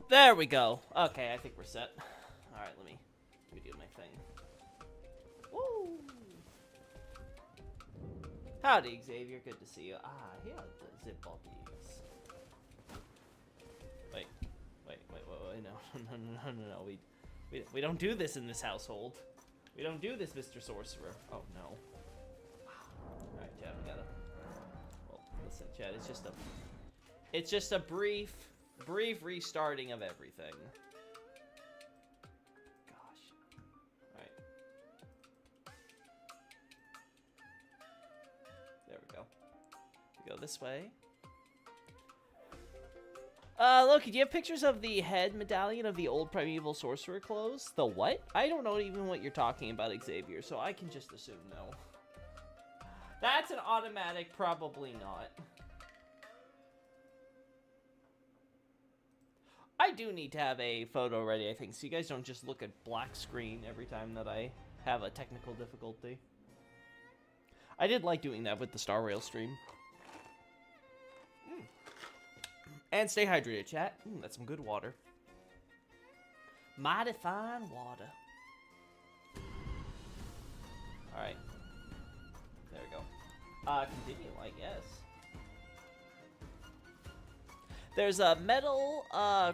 There we go. Okay, I think we're set. Alright, let me do my thing. Woo! Howdy, Xavier. Good to see you. Ah, here are the zip bobbies. Wait. No. We don't do this in this household. We don't do this, Mr. Sorcerer. Oh, no. Alright, Chad, we gotta... Well, listen, Chad, it's just a brief restarting of everything. Gosh. Alright. There we go. We go this way. Loki, do you have pictures of the head medallion of the old primeval sorcerer clothes? The what? I don't know even what you're talking about, Xavier, so I can just assume no. That's an automatic probably not. I do need to have a photo ready, I think, so you guys don't just look at black screen every time that I have a technical difficulty. I did like doing that with the Star Rail stream. And stay hydrated, chat. That's some good water. Mighty fine water. Alright. There we go. Continue, I guess. There's a metal,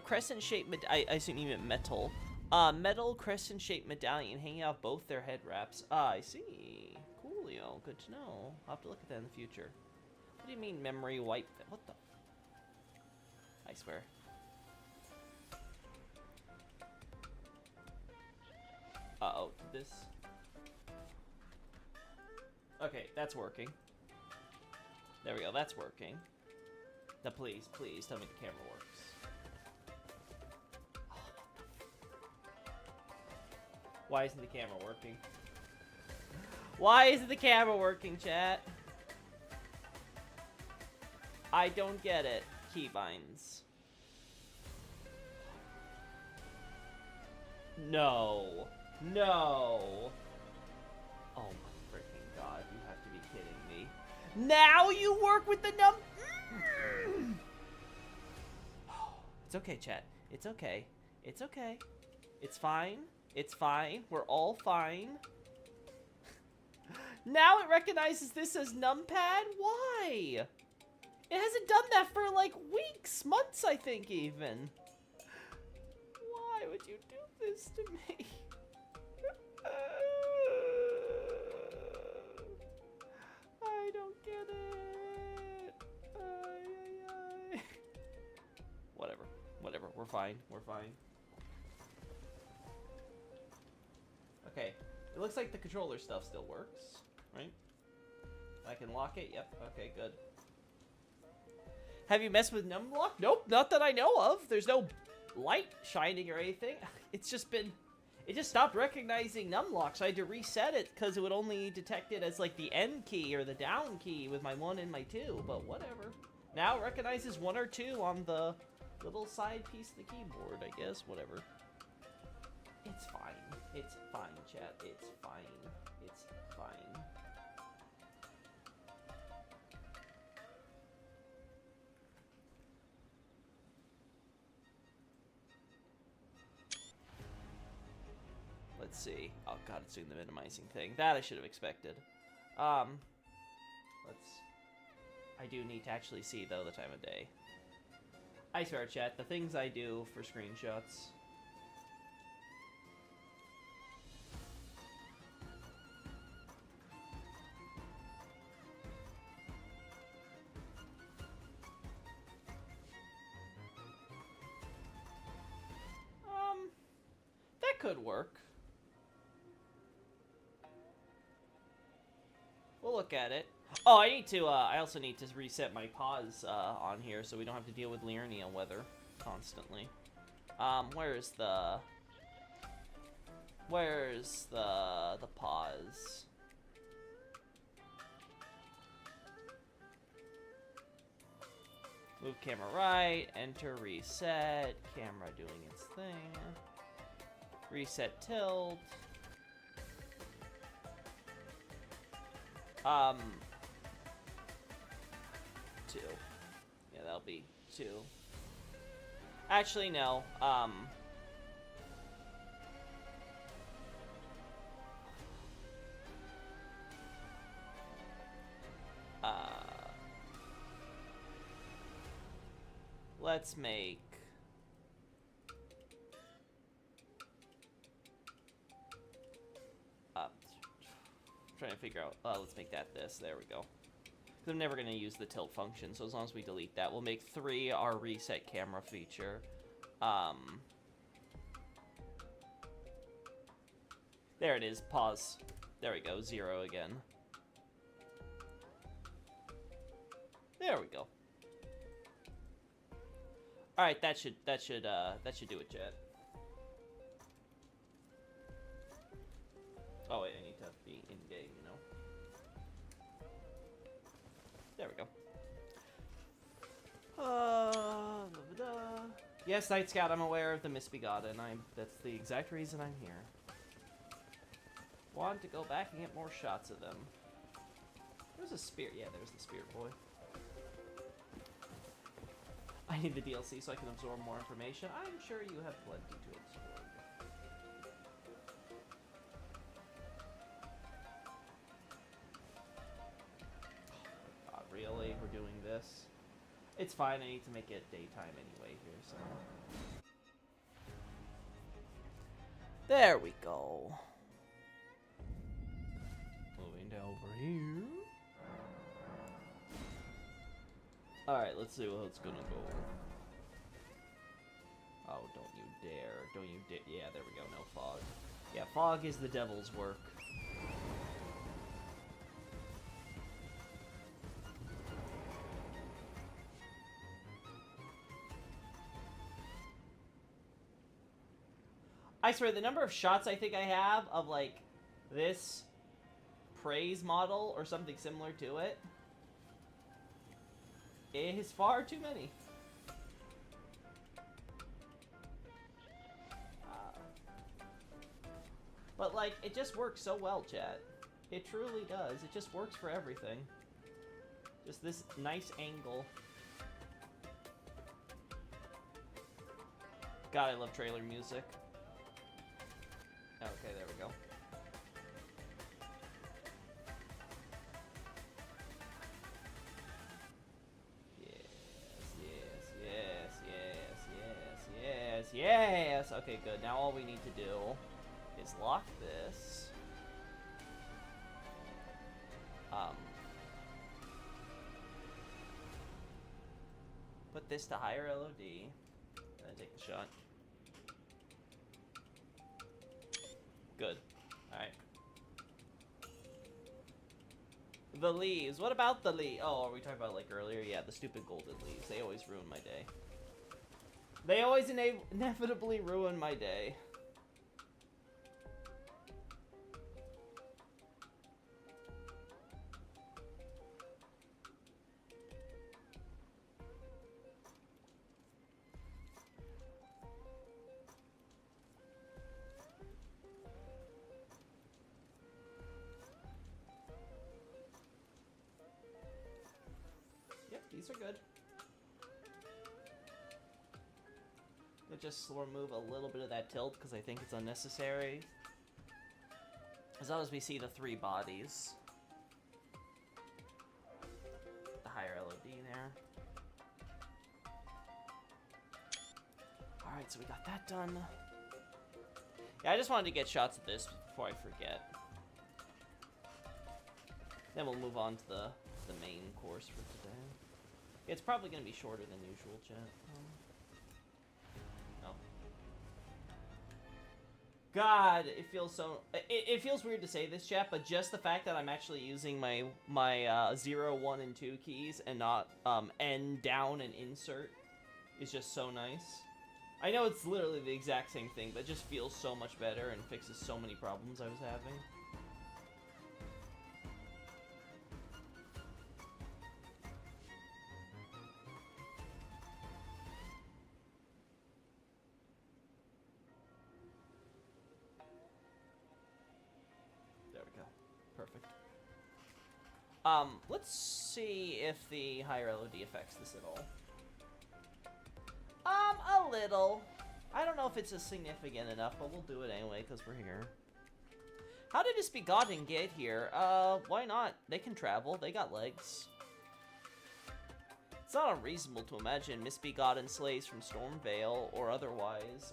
crescent-shaped I assume you meant metal. Metal crescent-shaped medallion hanging out both their head wraps. I see. Coolio. Good to know. I'll have to look at that in the future. What do you mean memory wipe? What the... I swear. Uh-oh, this... Okay, that's working. There we go, that's working. Now please tell me the camera works. Why isn't the camera working? Why isn't the camera working, chat? I don't get it. Keybinds. No. No. Oh my freaking god, you have to be kidding me. Now you work with the It's okay, chat. It's okay. It's okay. It's fine. It's fine. We're all fine. Now it recognizes this as numpad? Why? It hasn't done that for like weeks, months, I think even. Why would you do this to me? I don't get it. Whatever. We're fine. We're fine. Okay. It looks like the controller stuff still works, right? I can lock it. Yep. Okay, good. Have you messed with Numlock? Nope, not that I know of. There's no light shining or anything. It's just been... It just stopped recognizing Numlock, so I had to reset it because it would only detect it as like the N key or the down key with my 1 and my 2, but whatever. Now it recognizes 1 or 2 on the little side piece of the keyboard, I guess. Whatever. It's fine. It's fine, chat. It's fine. It's fine. Let's see. Oh god, it's doing the minimizing thing. That I should have expected. I do need to actually see, though, the time of day. I swear, chat, the things I do for screenshots. That could work. We'll look at it. Oh, I also need to reset my pause on here so we don't have to deal with Liurnia weather constantly. Where's the pause? Move camera right, enter, reset, camera doing its thing. Reset tilt. 2. Yeah, that'll be 2. Actually, no. Let's make... trying to figure out... let's make that this. There we go. Because I'm never going to use the tilt function, so as long as we delete that, we'll make 3 our reset camera feature. There it is. Pause. There we go. 0 again. There we go. All right, that should do it, chat. Oh wait, I need to be in game, you know. There we go. Yes, Night Scout, I'm aware of the Misbegotten. That's the exact reason I'm here. Want to go back and get more shots of them. There's a spear. Yeah, there's the Spirit Boy. I need the DLC so I can absorb more information. I'm sure you have plenty to absorb. Oh, God, really? We're doing this? It's fine. I need to make it daytime anyway here, so... There we go. Moving down over here. Alright, let's see how it's gonna go. Oh, don't you dare. Don't you dare. Yeah, there we go. No fog. Yeah, fog is the devil's work. I swear, the number of shots I think I have of, like, this praise model or something similar to it is far too many. But, like, it just works so well, chat. It truly does. It just works for everything. Just this nice angle. God, I love trailer music. Okay, there we go. Yes. Okay, good. Now all we need to do is lock this. Put this to higher LOD. And take the shot. Good. Alright. The leaves. What about the leaves? Oh, are we talking about like earlier? Yeah, the stupid golden leaves. They always ruin my day. They always inevitably ruin my day. Yep, these are good. Just remove a little bit of that tilt because I think it's unnecessary. As long as we see the 3 bodies. The higher LOD there. Alright, so we got that done. Yeah, I just wanted to get shots of this before I forget. Then we'll move on to the main course for today. It's probably going to be shorter than usual, chat. God, it feels so... It feels weird to say this, chat, but just the fact that I'm actually using my 0, 1, and 2 keys and not N, down, and insert is just so nice. I know it's literally the exact same thing, but it just feels so much better and fixes so many problems I was having. Let's see if the higher LOD affects this at all. A little. I don't know if it's significant enough, but we'll do it anyway, because we're here. How did Misbegotten get here? Why not? They can travel. They got legs. It's not unreasonable to imagine Misbegotten slaves from Stormvale or otherwise,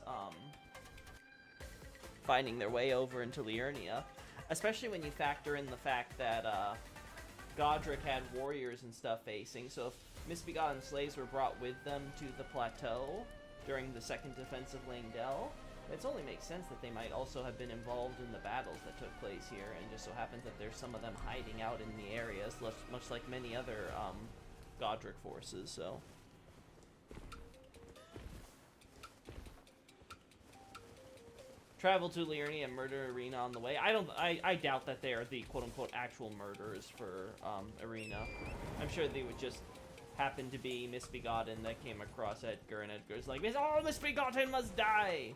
finding their way over into Liurnia. Especially when you factor in the fact that, Godric had warriors and stuff facing, so if Misbegotten slaves were brought with them to the plateau during the second defense of Langdell, it only makes sense that they might also have been involved in the battles that took place here, and just so happens that there's some of them hiding out in the areas, much like many other, Godric forces, so. Travel to Liurnia and murder Irina on the way. I doubt that they are the quote-unquote actual murderers for, Irina. I'm sure they would just happen to be Misbegotten that came across Edgar, and Edgar's like, oh, Misbegotten must die!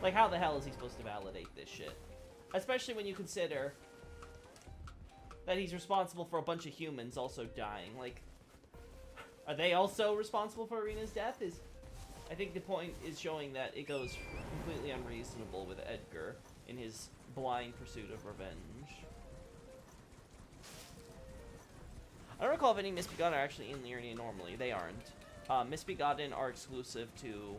Like, how the hell is he supposed to validate this shit? Especially when you consider that he's responsible for a bunch of humans also dying. Like, are they also responsible for Irina's death? I think the point is showing that it goes completely unreasonable with Edgar in his blind pursuit of revenge. I don't recall if any Misbegotten are actually in Liurnia normally. They aren't. Misbegotten are exclusive to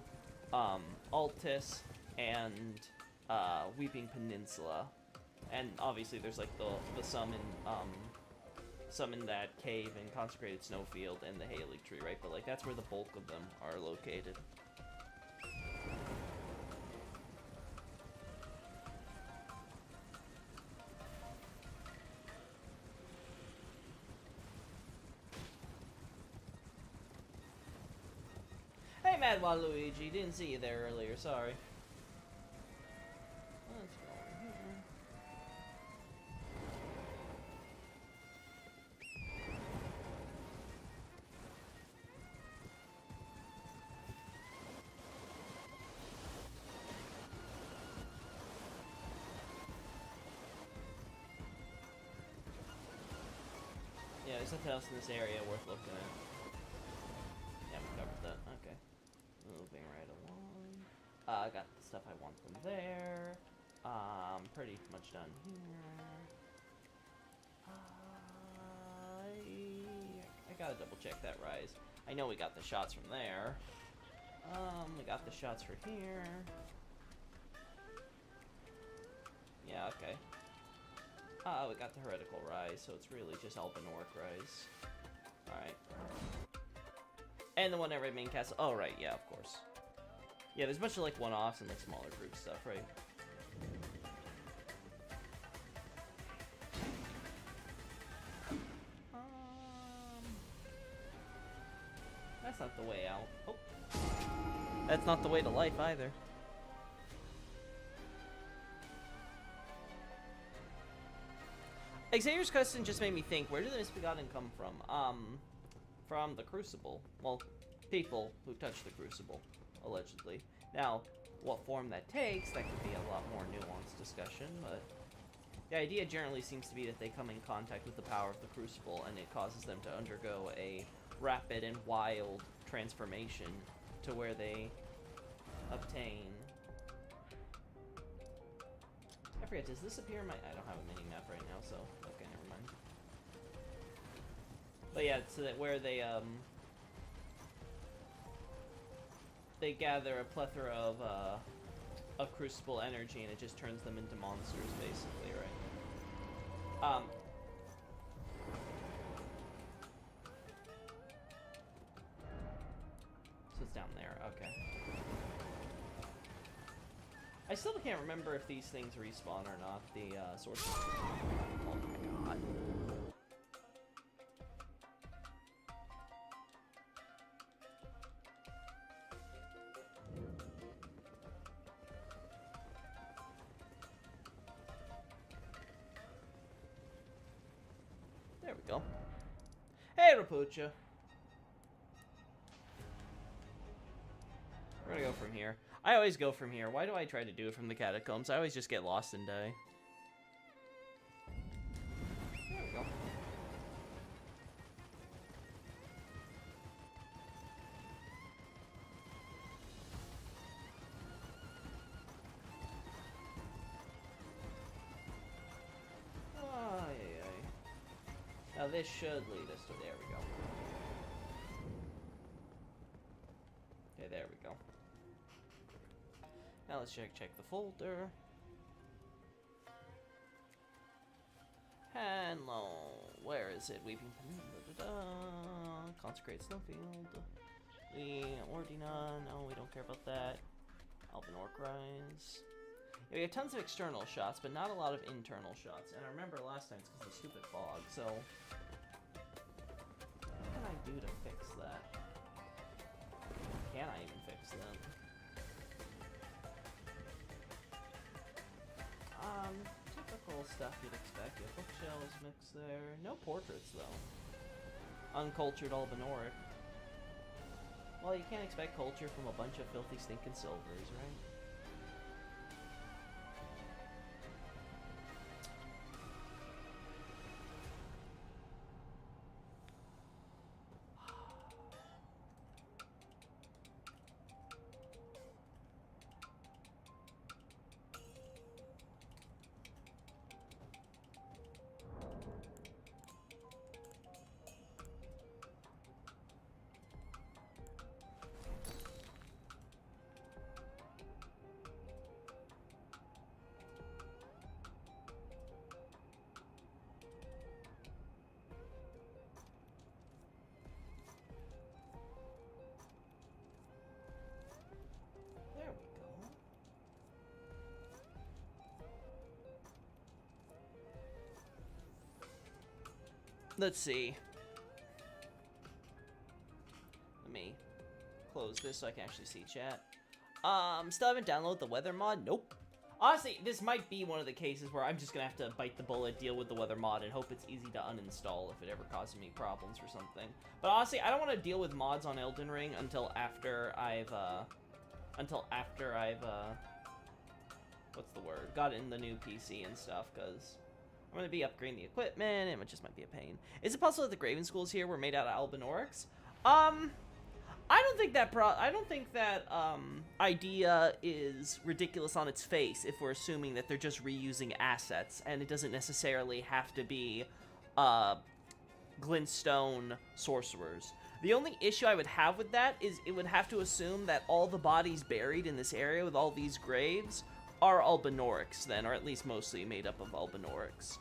Altus and Weeping Peninsula. And obviously there's like the some in that cave in Consecrated Snowfield and the Halig Tree, right? But like that's where the bulk of them are located. Hey, Mad Waluigi, didn't see you there earlier, sorry. Let's go over here. Yeah, there's nothing else in this area worth looking at. Yeah, we covered that. Okay. Moving right along. I got the stuff I want from there. Pretty much done here. I gotta double check that rise. I know we got the shots from there. We got the shots for here. Yeah, okay. We got the Heretical Rise, so it's really just Albinorc Rise. Alright. And the one at Red Main Castle. Oh, right, yeah, of course. Yeah, there's a bunch of, like, one-offs and, like, smaller group stuff, right? That's not the way out. Oh. That's not the way to life, either. Xavier's question just made me think, where did the Misbegotten come from the Crucible. Well, people who touched the Crucible, allegedly. Now, what form that takes, that could be a lot more nuanced discussion, but the idea generally seems to be that they come in contact with the power of the Crucible, and it causes them to undergo a rapid and wild transformation to where they obtain... I forget, does this appear in my... I don't have a mini-map right now, so... Okay, never mind. But yeah, so that where they gather a plethora of Crucible energy, and it just turns them into monsters, basically, right? So it's down there, okay. I still can't remember if these things respawn or not, the sources. Oh my god. There we go. Hey, Rapucha. We're gonna go from here. I always go from here. Why do I try to do it from the catacombs? I always just get lost and die. There we go. Now this should lead us to, there we go. Okay, there we go. Now let's check the folder. Hello, where is it? Weeping Consecrate Snowfield. Ordina, no, we don't care about that. Alban Orc Rise. Yeah, we have tons of external shots, but not a lot of internal shots. And I remember last time it's because of the stupid fog, so... What can I do to fix that? Can I even fix that? Typical stuff you'd expect. Yeah, bookshelves mixed there. No portraits, though. Uncultured Albinauric. Well, you can't expect culture from a bunch of filthy stinking silvers, right? Let's see. Let me close this so I can actually see chat. Still haven't downloaded the weather mod? Nope. Honestly, this might be one of the cases where I'm just gonna have to bite the bullet, deal with the weather mod, and hope it's easy to uninstall if it ever causes me problems or something. But honestly, I don't want to deal with mods on Elden Ring until after I've, what's the word? Got in the new PC and stuff, because I'm going to be upgrading the equipment, and it just might be a pain. Is it possible that the Graven Schools here were made out of Albinaurics? I don't think that idea is ridiculous on its face if we're assuming that they're just reusing assets, and it doesn't necessarily have to be, glintstone sorcerers. The only issue I would have with that is it would have to assume that all the bodies buried in this area with all these graves are Albinaurics then, or at least mostly made up of Albinaurics.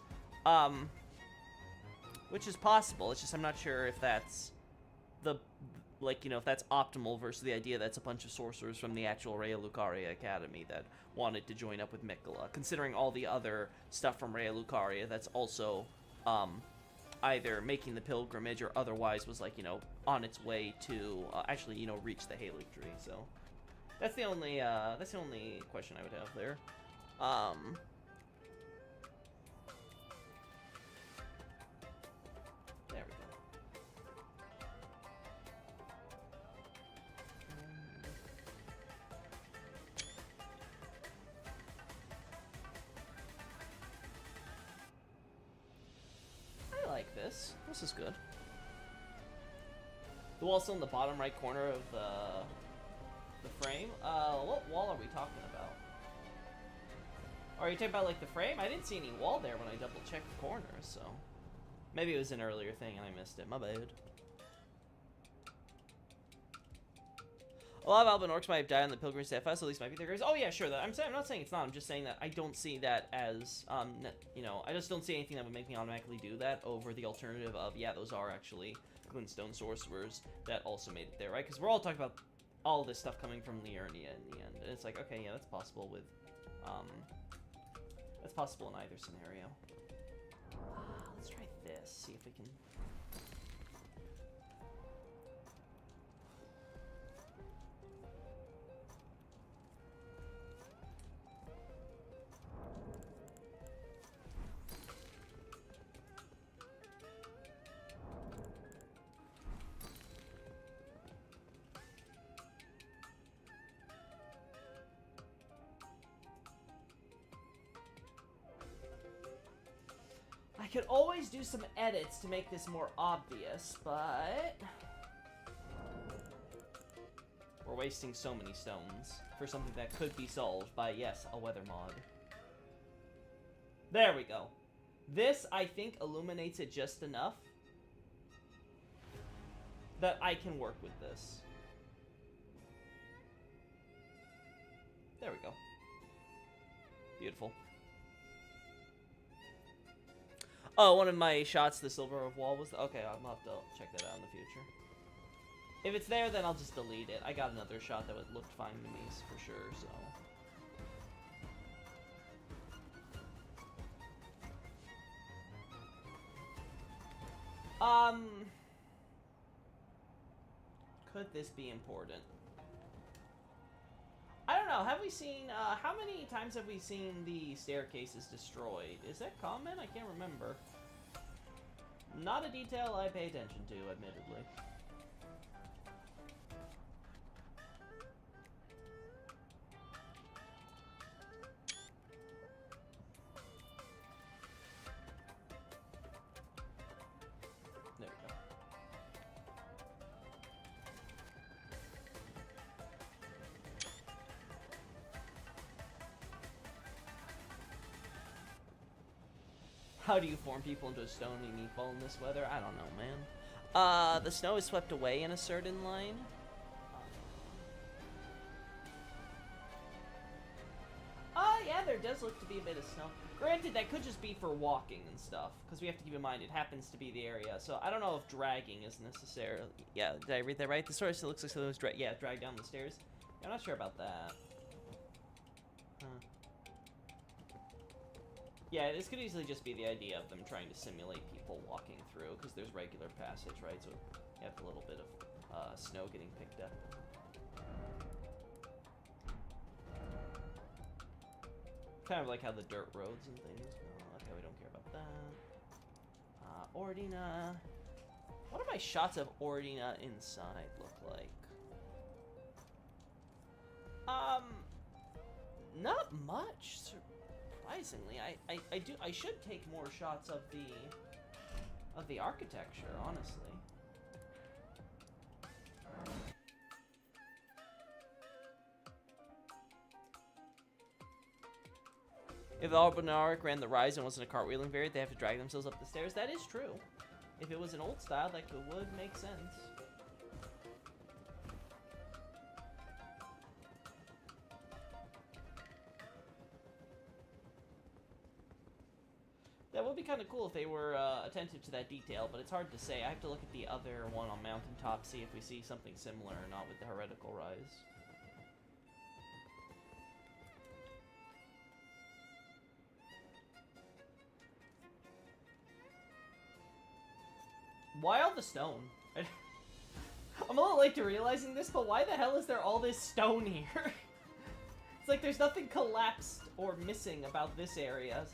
Which is possible, it's just I'm not sure if that's if that's optimal versus the idea that's a bunch of sorcerers from the actual Raya Lucaria Academy that wanted to join up with Miquella, considering all the other stuff from Raya Lucaria that's also, either making the pilgrimage or otherwise was, on its way to, actually, reach the Halig Tree, so... That's the only question I would have there. There we go. I like this. This is good. The wall's still in the bottom right corner of the frame? What wall are we talking about? Are you talking about, the frame? I didn't see any wall there when I double-checked the corners, so... Maybe it was an earlier thing and I missed it. My bad. A lot of Albinaurics might have died on the Pilgrimage to FS, at least might be their graves. Oh, yeah, sure. I'm not saying it's not. I'm just saying that I don't see that as, I just don't see anything that would make me automatically do that over the alternative of, yeah, those are actually glintstone sorcerers that also made it there, right? Because we're all talking about all this stuff coming from Liurnia in the end. And it's like, okay, yeah, that's possible with, that's possible in either scenario. Let's try this, see if we can... I could always do some edits to make this more obvious, but... We're wasting so many stones for something that could be solved by, yes, a weather mod. There we go. This, I think, illuminates it just enough that I can work with this. There we go. Beautiful. Oh, one of my shots, the silver wall was... Okay, I'll have to check that out in the future. If it's there, then I'll just delete it. I got another shot that looked fine to me, for sure, so... Could this be important? I don't know, have we seen, how many times have we seen the staircases destroyed? Is that common? I can't remember. Not a detail I pay attention to, admittedly. There we go. How do you form people into a stony meatball in this weather? I don't know, man. The snow is swept away in a certain line. Yeah, there does look to be a bit of snow. Granted, that could just be for walking and stuff, because we have to keep in mind it happens to be the area. So I don't know if dragging is necessarily... Yeah, did I read that right? The story still looks like someone was dragged down the stairs. Yeah, I'm not sure about that. Yeah, this could easily just be the idea of them trying to simulate people walking through, because there's regular passage, right? So you have a little bit of snow getting picked up. Kind of like how the dirt roads and things go. Okay, we don't care about that. Ordina. What do my shots of Ordina inside look like? Not much. Surprisingly, I should take more shots of the architecture, honestly. If the Albinauric ran the rise and wasn't a cartwheeling variant, they have to drag themselves up the stairs. That is true. If it was an old style, that would make sense. That would be kind of cool if they were attentive to that detail, but it's hard to say. I have to look at the other one on Mountaintop, see if we see something similar or not with the Heretical Rise. Why all the stone? I'm a little late to realizing this, but why the hell is there all this stone here? It's like there's nothing collapsed or missing about this area.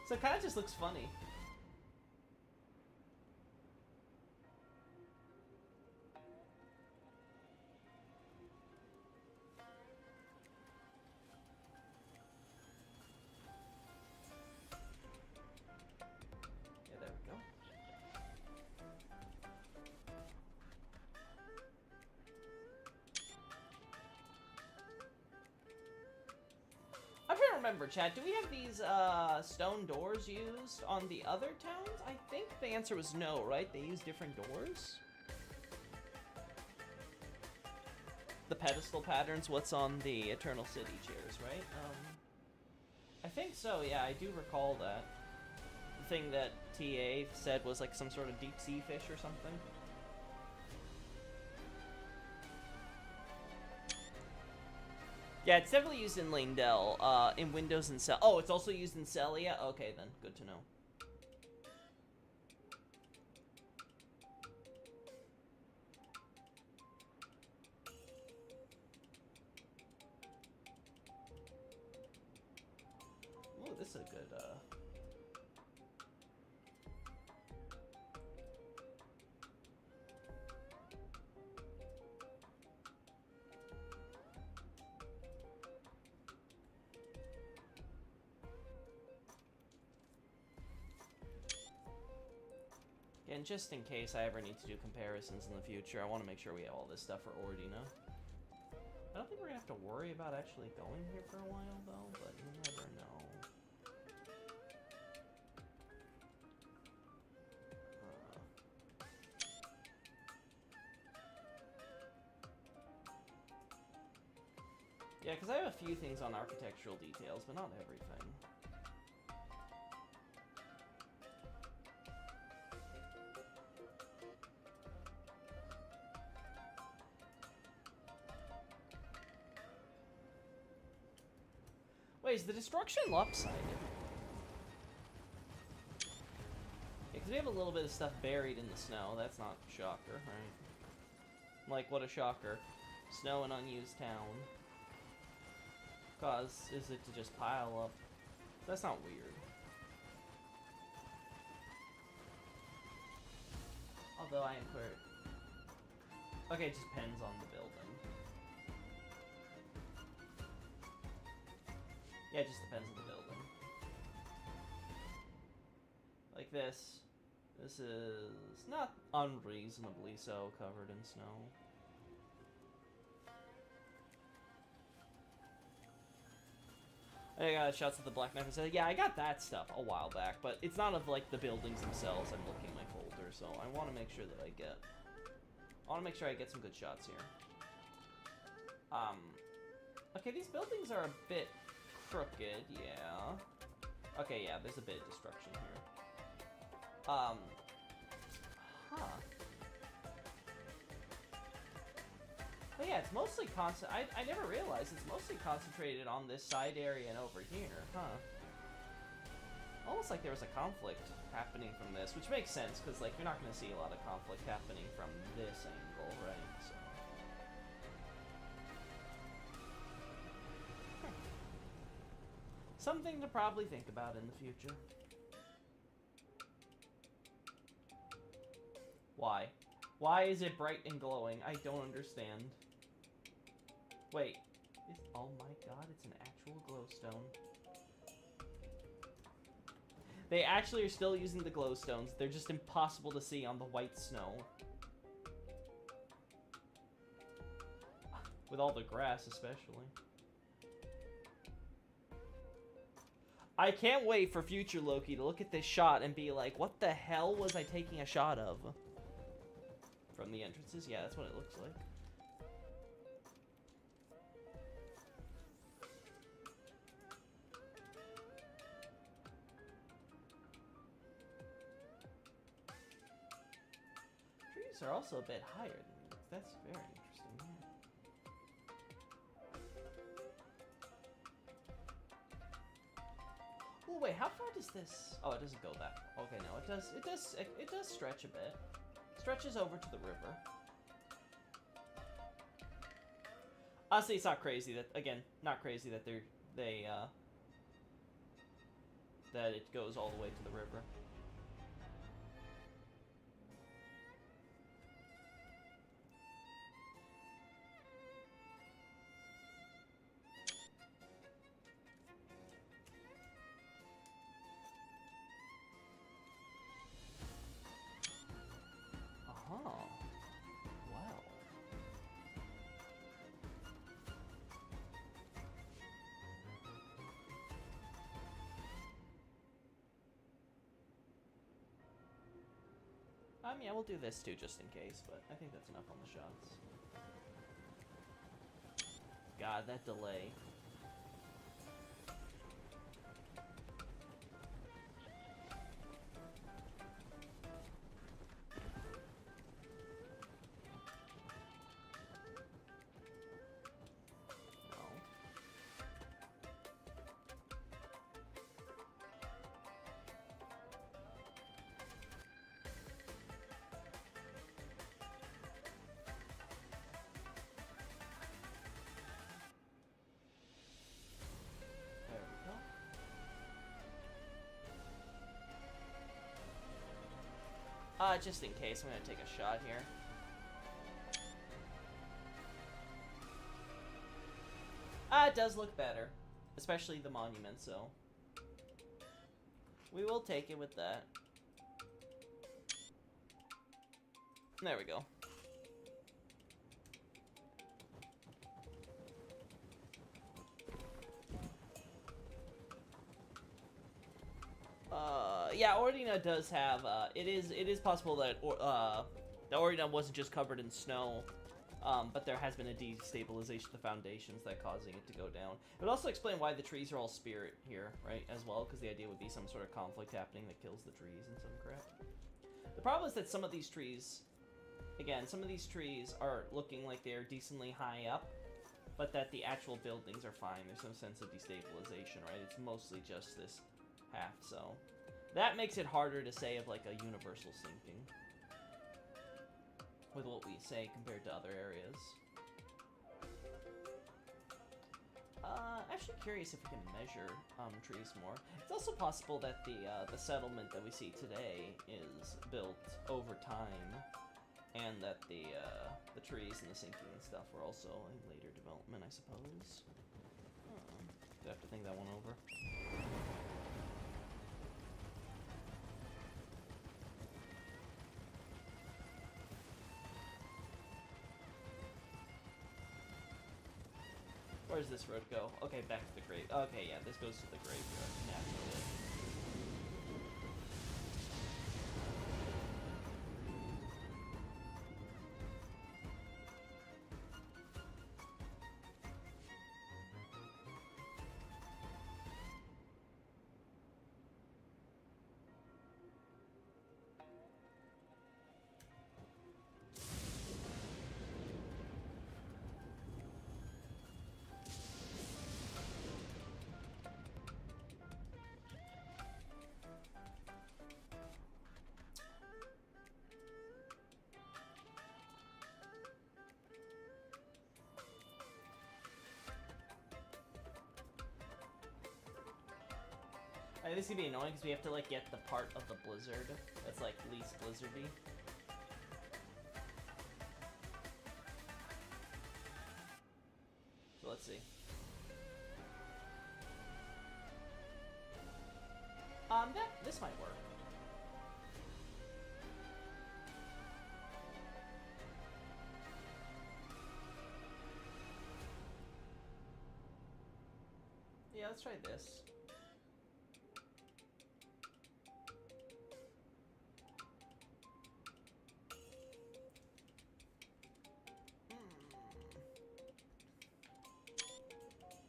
So it kind of just looks funny. Yeah, there we go. I'm trying to remember, chat. Do we have these stone doors used on the other towns? I think the answer was no, right? They use different doors? The pedestal patterns, what's on the Eternal City chairs, right? I think so, yeah, I do recall that. The thing that TA said was like some sort of deep sea fish or something. Yeah, it's definitely used in Leyndell, in Windows and Cell. Oh, it's also used in Celia? Okay, then. Good to know. Ooh, this is a good, And just in case I ever need to do comparisons in the future, I want to make sure we have all this stuff for Ordina. I don't think we're going to have to worry about actually going here for a while, though, but you never know. Yeah, because I have a few things on architectural details, but not everything. Wait, is the destruction lopsided? Yeah, because we have a little bit of stuff buried in the snow. That's not a shocker, right? Like, what a shocker. Snow and unused town. Cause is it to just pile up? That's not weird. Although I am clear. Okay, it just depends on the building. Yeah, it just depends on the building. Like this. This is not unreasonably so covered in snow. I got shots at the Black Knife and said, yeah, I got that stuff a while back, but it's not of like the buildings themselves. I'm looking at my folder, so I want to make sure that I get some good shots here. Okay, these buildings are a bit crooked, yeah. Okay, yeah, there's a bit of destruction here. Huh. But yeah, it's mostly I never realized it's mostly concentrated on this side area and over here, huh? Almost like there was a conflict happening from this, which makes sense, because, like, you're not going to see a lot of conflict happening from this angle, right? So. Something to probably think about in the future. Why? Why is it bright and glowing? I don't understand. Wait. Oh my god, it's an actual glowstone. They actually are still using the glowstones. They're just impossible to see on the white snow. With all the grass, especially. I can't wait for future Loki to look at this shot and be like, what the hell was I taking a shot of? From the entrances? Yeah, that's what it looks like. Trees are also a bit higher than me. That's very interesting. Yeah. Oh wait, how far does this? Oh, it doesn't go that. Okay, no, it does. It does stretch a bit. Stretches over to the river. Honestly, it's not crazy that, again, not crazy that that it goes all the way to the river. Yeah, we'll do this too, just in case, but I think that's enough on the shots. God, that delay. Just in case, I'm gonna take a shot here. It does look better. Especially the monument, so. We will take it with that. There we go. Yeah, Ordina does have, it is possible that, the Ordina wasn't just covered in snow, but there has been a destabilization of the foundations that causing it to go down. It would also explain why the trees are all spirit here, right, as well, because the idea would be some sort of conflict happening that kills the trees and some crap. The problem is that some of these trees, again, some of these trees are looking like they're decently high up, but that the actual buildings are fine. There's no sense of destabilization, right? It's mostly just this half, so that makes it harder to say of like a universal sinking with what we say compared to other areas. Actually curious if we can measure trees more. It's also possible that the settlement that we see today is built over time, and that the trees and the sinking and stuff were also a later development, I suppose. Do I have to think that one over? Where does this road go? Okay, back to the grave. Okay, yeah, this goes to the graveyard, naturally. This is gonna be annoying because we have to like get the part of the blizzard that's like least blizzardy. So let's see. This might work. Yeah, let's try this.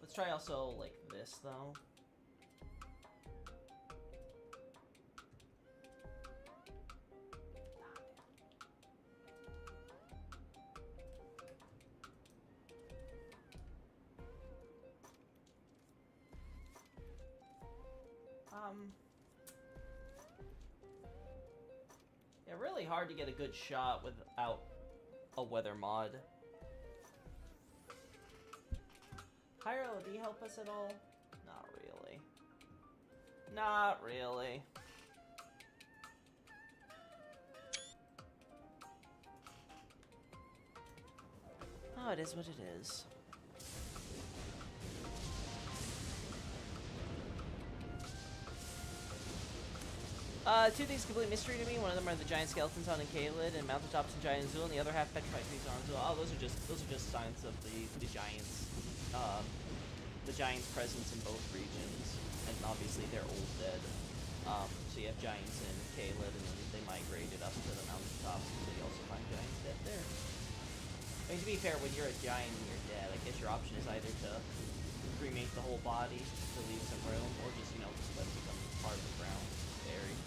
Let's try also like this though. Yeah, really hard to get a good shot without a weather mod. Hyro, do you help us at all? Not really. Not really. Oh, it is what it is. Two things complete mystery to me. One of them are the giant skeletons on Caelid and mountaintops in Giant Azul, and the other half petrified trees on Azul. Oh, those are just signs of the giants. The giants' presence in both regions, and obviously they're old dead. So you have giants in Caelid, and then they migrated up to the mountaintops, so you also find giants dead there. I mean, to be fair, when you're a giant and you're dead, I guess your option is either to cremate the whole body to leave some room, or just, you know, just let it become part of the ground, buried.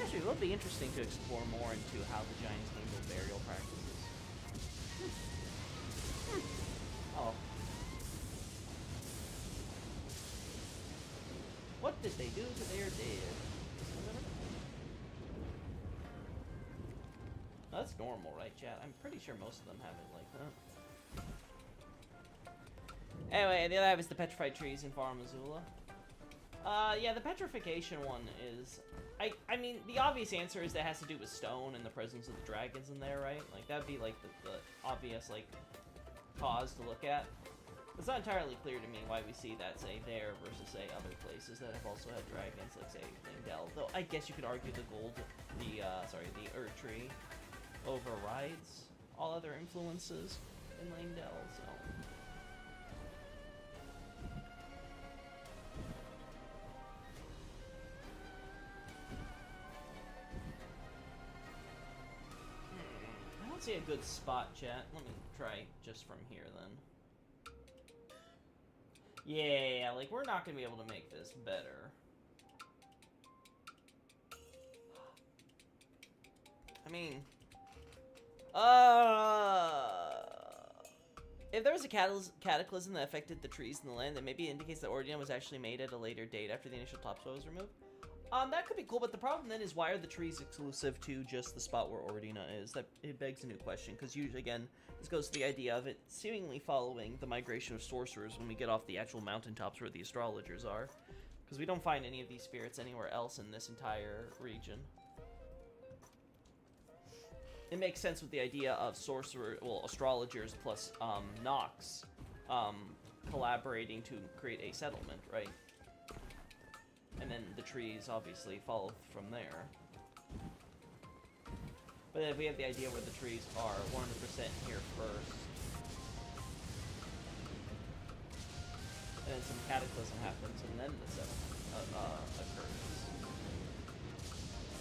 Actually, it would be interesting to explore more into how the giants handle burial practices. Oh. What did they do to their dead? No, that's normal, right, chat? I'm pretty sure most of them have it like that. Anyway, the other half is the petrified trees in Farum Azula. Yeah, the petrification one is... I mean, the obvious answer is that has to do with stone and the presence of the dragons in there, right? Like, that'd be, like, the obvious, like, cause to look at. It's not entirely clear to me why we see that, say, there versus, say, other places that have also had dragons, like, say, Lingdell. Though, I guess you could argue the Erdtree overrides all other influences in Lingdell, so... see a good spot, chat. Let me try just from here, then. Yeah, like, we're not gonna be able to make this better. I mean... If there was a cataclysm that affected the trees in the land, then maybe it indicates that Ordina was actually made at a later date after the initial topsoil was removed. That could be cool, but the problem then is, why are the trees exclusive to just the spot where Ordina is? That it begs a new question, because usually, again, this goes to the idea of it seemingly following the migration of sorcerers when we get off the actual mountaintops where the astrologers are. Because we don't find any of these spirits anywhere else in this entire region. It makes sense with the idea of astrologers plus Nox collaborating to create a settlement, right? And then the trees obviously follow from there. But if we have the idea where the trees are 100% here first, and then some cataclysm happens, and then the settlement occurs.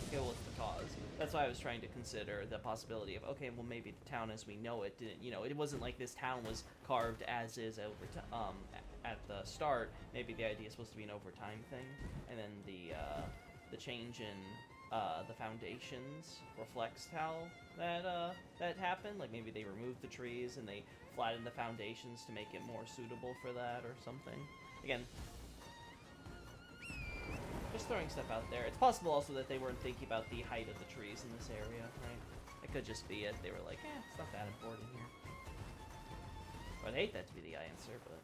Okay, well, it's the cause. That's why I was trying to consider the possibility of, okay, well, maybe the town as we know it didn't, you know, it wasn't like this town was carved as is over at the start. Maybe the idea is supposed to be an overtime thing, and then the change in the foundations reflects how that happened. Like, maybe they removed the trees and they flattened the foundations to make it more suitable for that or something. Again, just throwing stuff out there. It's possible also that they weren't thinking about the height of the trees in this area, right? It could just be it. They were like, it's not that important here. I'd hate that to be the answer, but...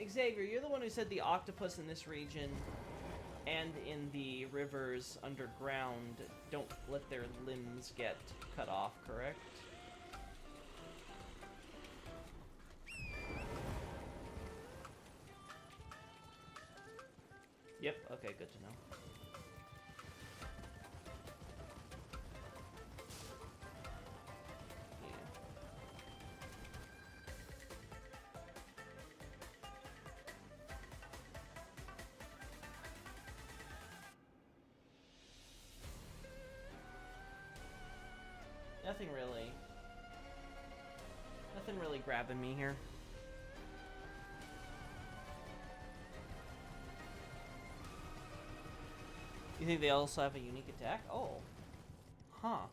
Xavier, you're the one who said the octopus in this region and in the rivers underground don't let their limbs get cut off, correct? Yep, okay, good to know. Nothing really grabbing me here. You think they also have a unique attack? Oh. Huh.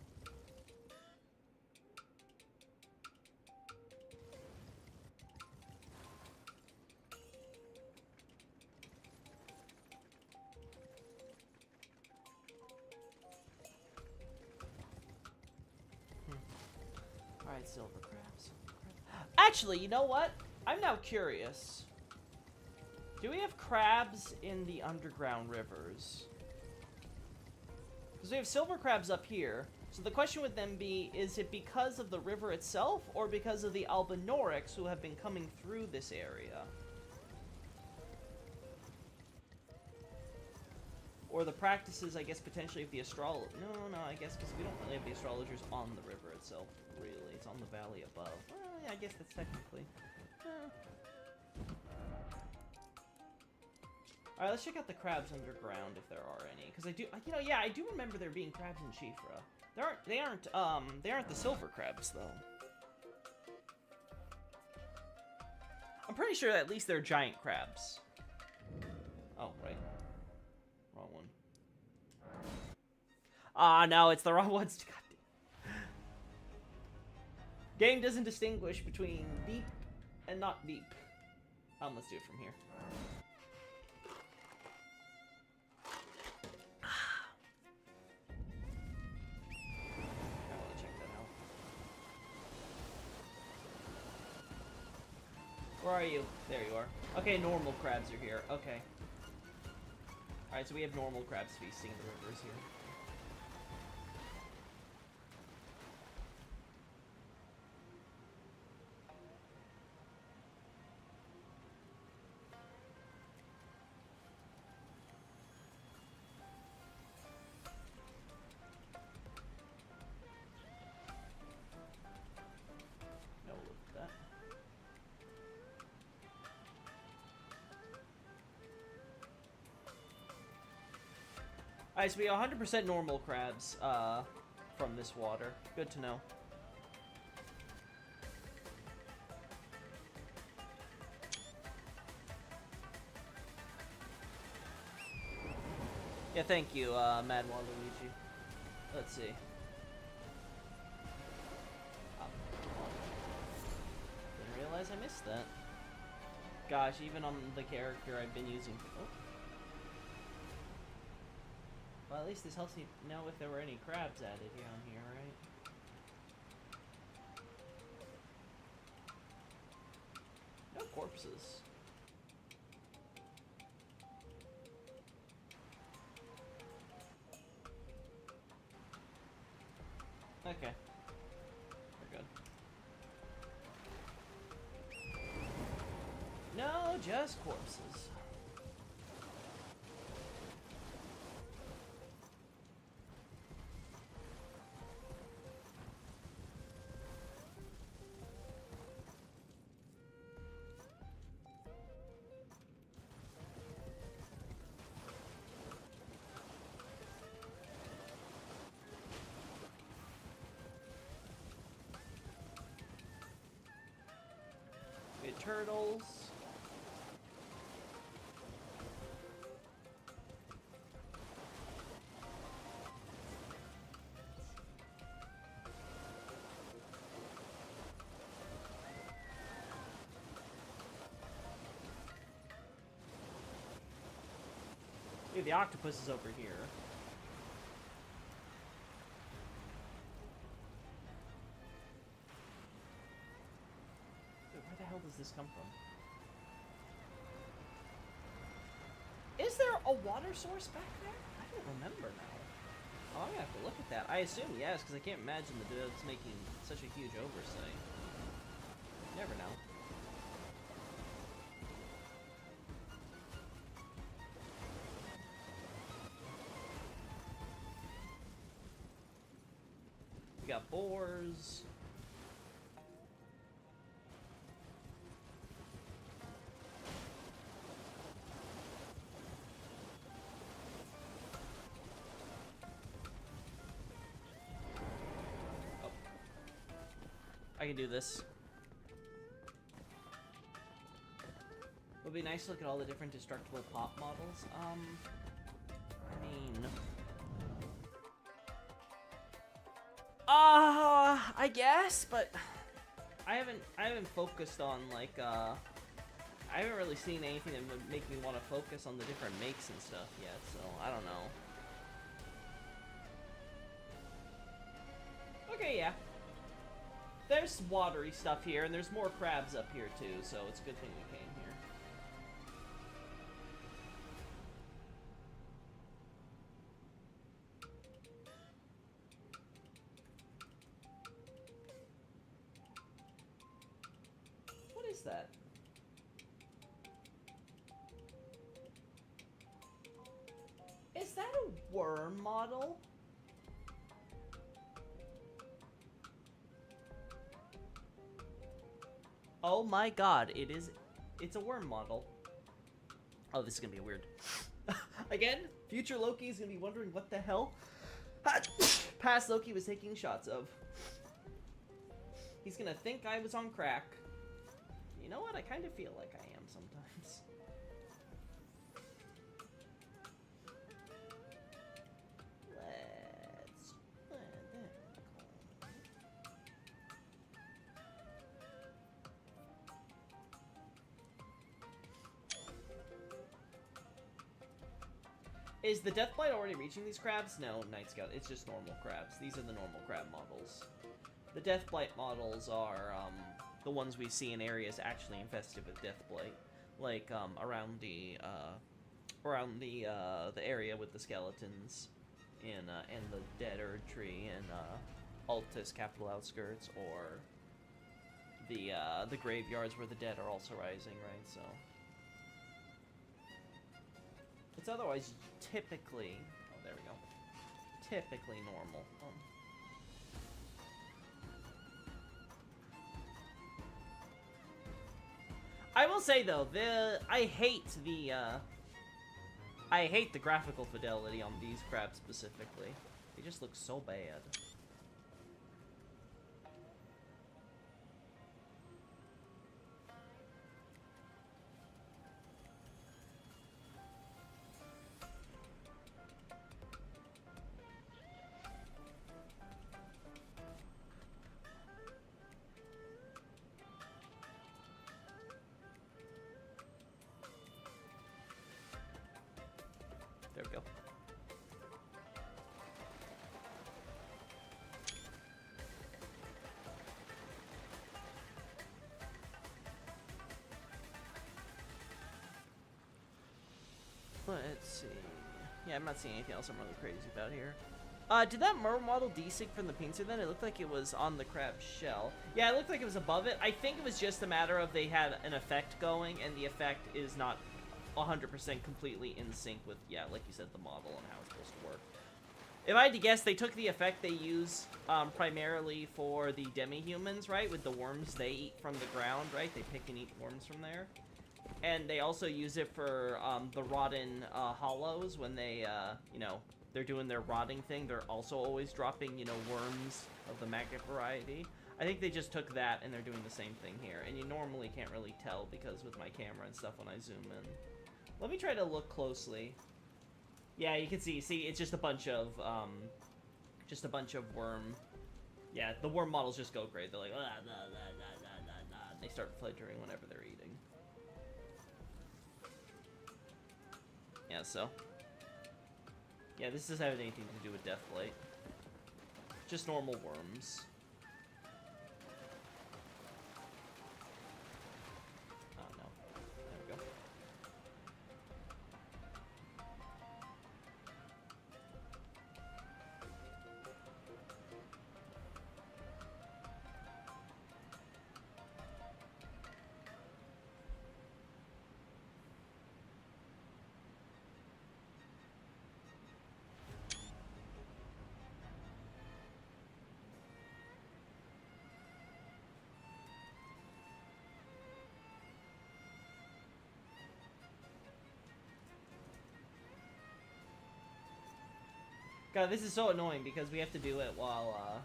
Alright, silver crabs. Actually, you know what? I'm now curious. Do we have crabs in the underground rivers? Because we have silver crabs up here. So the question would then be, is it because of the river itself, or because of the Albinorics who have been coming through this area? Or the practices, I guess, potentially of the astrologer. No, I guess, because we don't really have the astrologers on the river itself, really. It's on the valley above. Well, yeah, I guess that's technically... Alright, let's check out the crabs underground if there are any. Because I do, you know, yeah, I do remember there being crabs in Shifra. They aren't the silver crabs, though. I'm pretty sure that at least they're giant crabs. Oh, right. Wrong one. Ah, no, it's the wrong ones. Game doesn't distinguish between deep and not deep. Let's do it from here. I want to check that out. Where are you? There you are. Okay, normal crabs are here. Okay. Alright, so we have normal crabs feasting in the rivers here. Alright, so we 100% normal crabs, from this water. Good to know. Yeah, thank you, Mad Waluigi. Let's see. Didn't realize I missed that. Gosh, even on the character I've been using. Oh. Well, at least this helps me know if there were any crabs added down here, right? No corpses. Okay. We're good. No, just corpses. We had turtles. Dude, the octopus is over here. Dude, where the hell does this come from? Is there a water source back there? I don't remember now. Oh, I'm gonna have to look at that. I assume yes, because I can't imagine the dude's making such a huge oversight. You never know. We got boars. Oh. I can do this. It would be nice to look at all the different destructible pop models. I mean... I guess, but I haven't focused on like I haven't really seen anything that would make me want to focus on the different makes and stuff yet, so I don't know. Okay, yeah. There's watery stuff here, and there's more crabs up here too, so it's a good thing we came here. That? Is that a worm model? Oh my god, it is. It's a worm model. Oh, this is gonna be weird. Again, future Loki is gonna be wondering what the hell past Loki was taking shots of. He's gonna think I was on crack. You know what? I kind of feel like I am sometimes. Let's let that go. Is the Deathblight already reaching these crabs? No, Night Scout. It's just normal crabs. These are the normal crab models. The Deathblight models are, the ones we see in areas actually infested with Deathblight, like around the area with the skeletons in the Dead Erdtree and Altus Capital Outskirts, or the graveyards where the dead are also rising, right? So it's otherwise typically, oh there we go, typically normal. I will say though, I hate the I hate the graphical fidelity on these crabs specifically. They just look so bad. There we go. Let's see. Yeah, I'm not seeing anything else I'm really crazy about here. Did that mer model desync from the pincer then? It looked like it was on the crab shell. Yeah, it looked like it was above it. I think it was just a matter of they had an effect going, and the effect is not 100% completely in sync with, yeah, like you said, the model and how it's supposed to work. If I had to guess, they took the effect they use primarily for the demi-humans, right? With the worms they eat from the ground, right? They pick and eat worms from there. And they also use it for the rotten hollows when they, you know, they're doing their rotting thing. They're also always dropping, you know, worms of the maggot variety. I think they just took that and they're doing the same thing here. And you normally can't really tell because with my camera and stuff when I zoom in. Let me try to look closely. Yeah, you can see, it's just a bunch of worm. Yeah, the worm models just go great. They're like, ah, nah, nah, nah, nah, nah, nah. And they start flittering whenever they're eating. Yeah, so. Yeah, this doesn't have anything to do with Deathlight. Just normal worms. Oh, no. There we go. God, this is so annoying because we have to do it while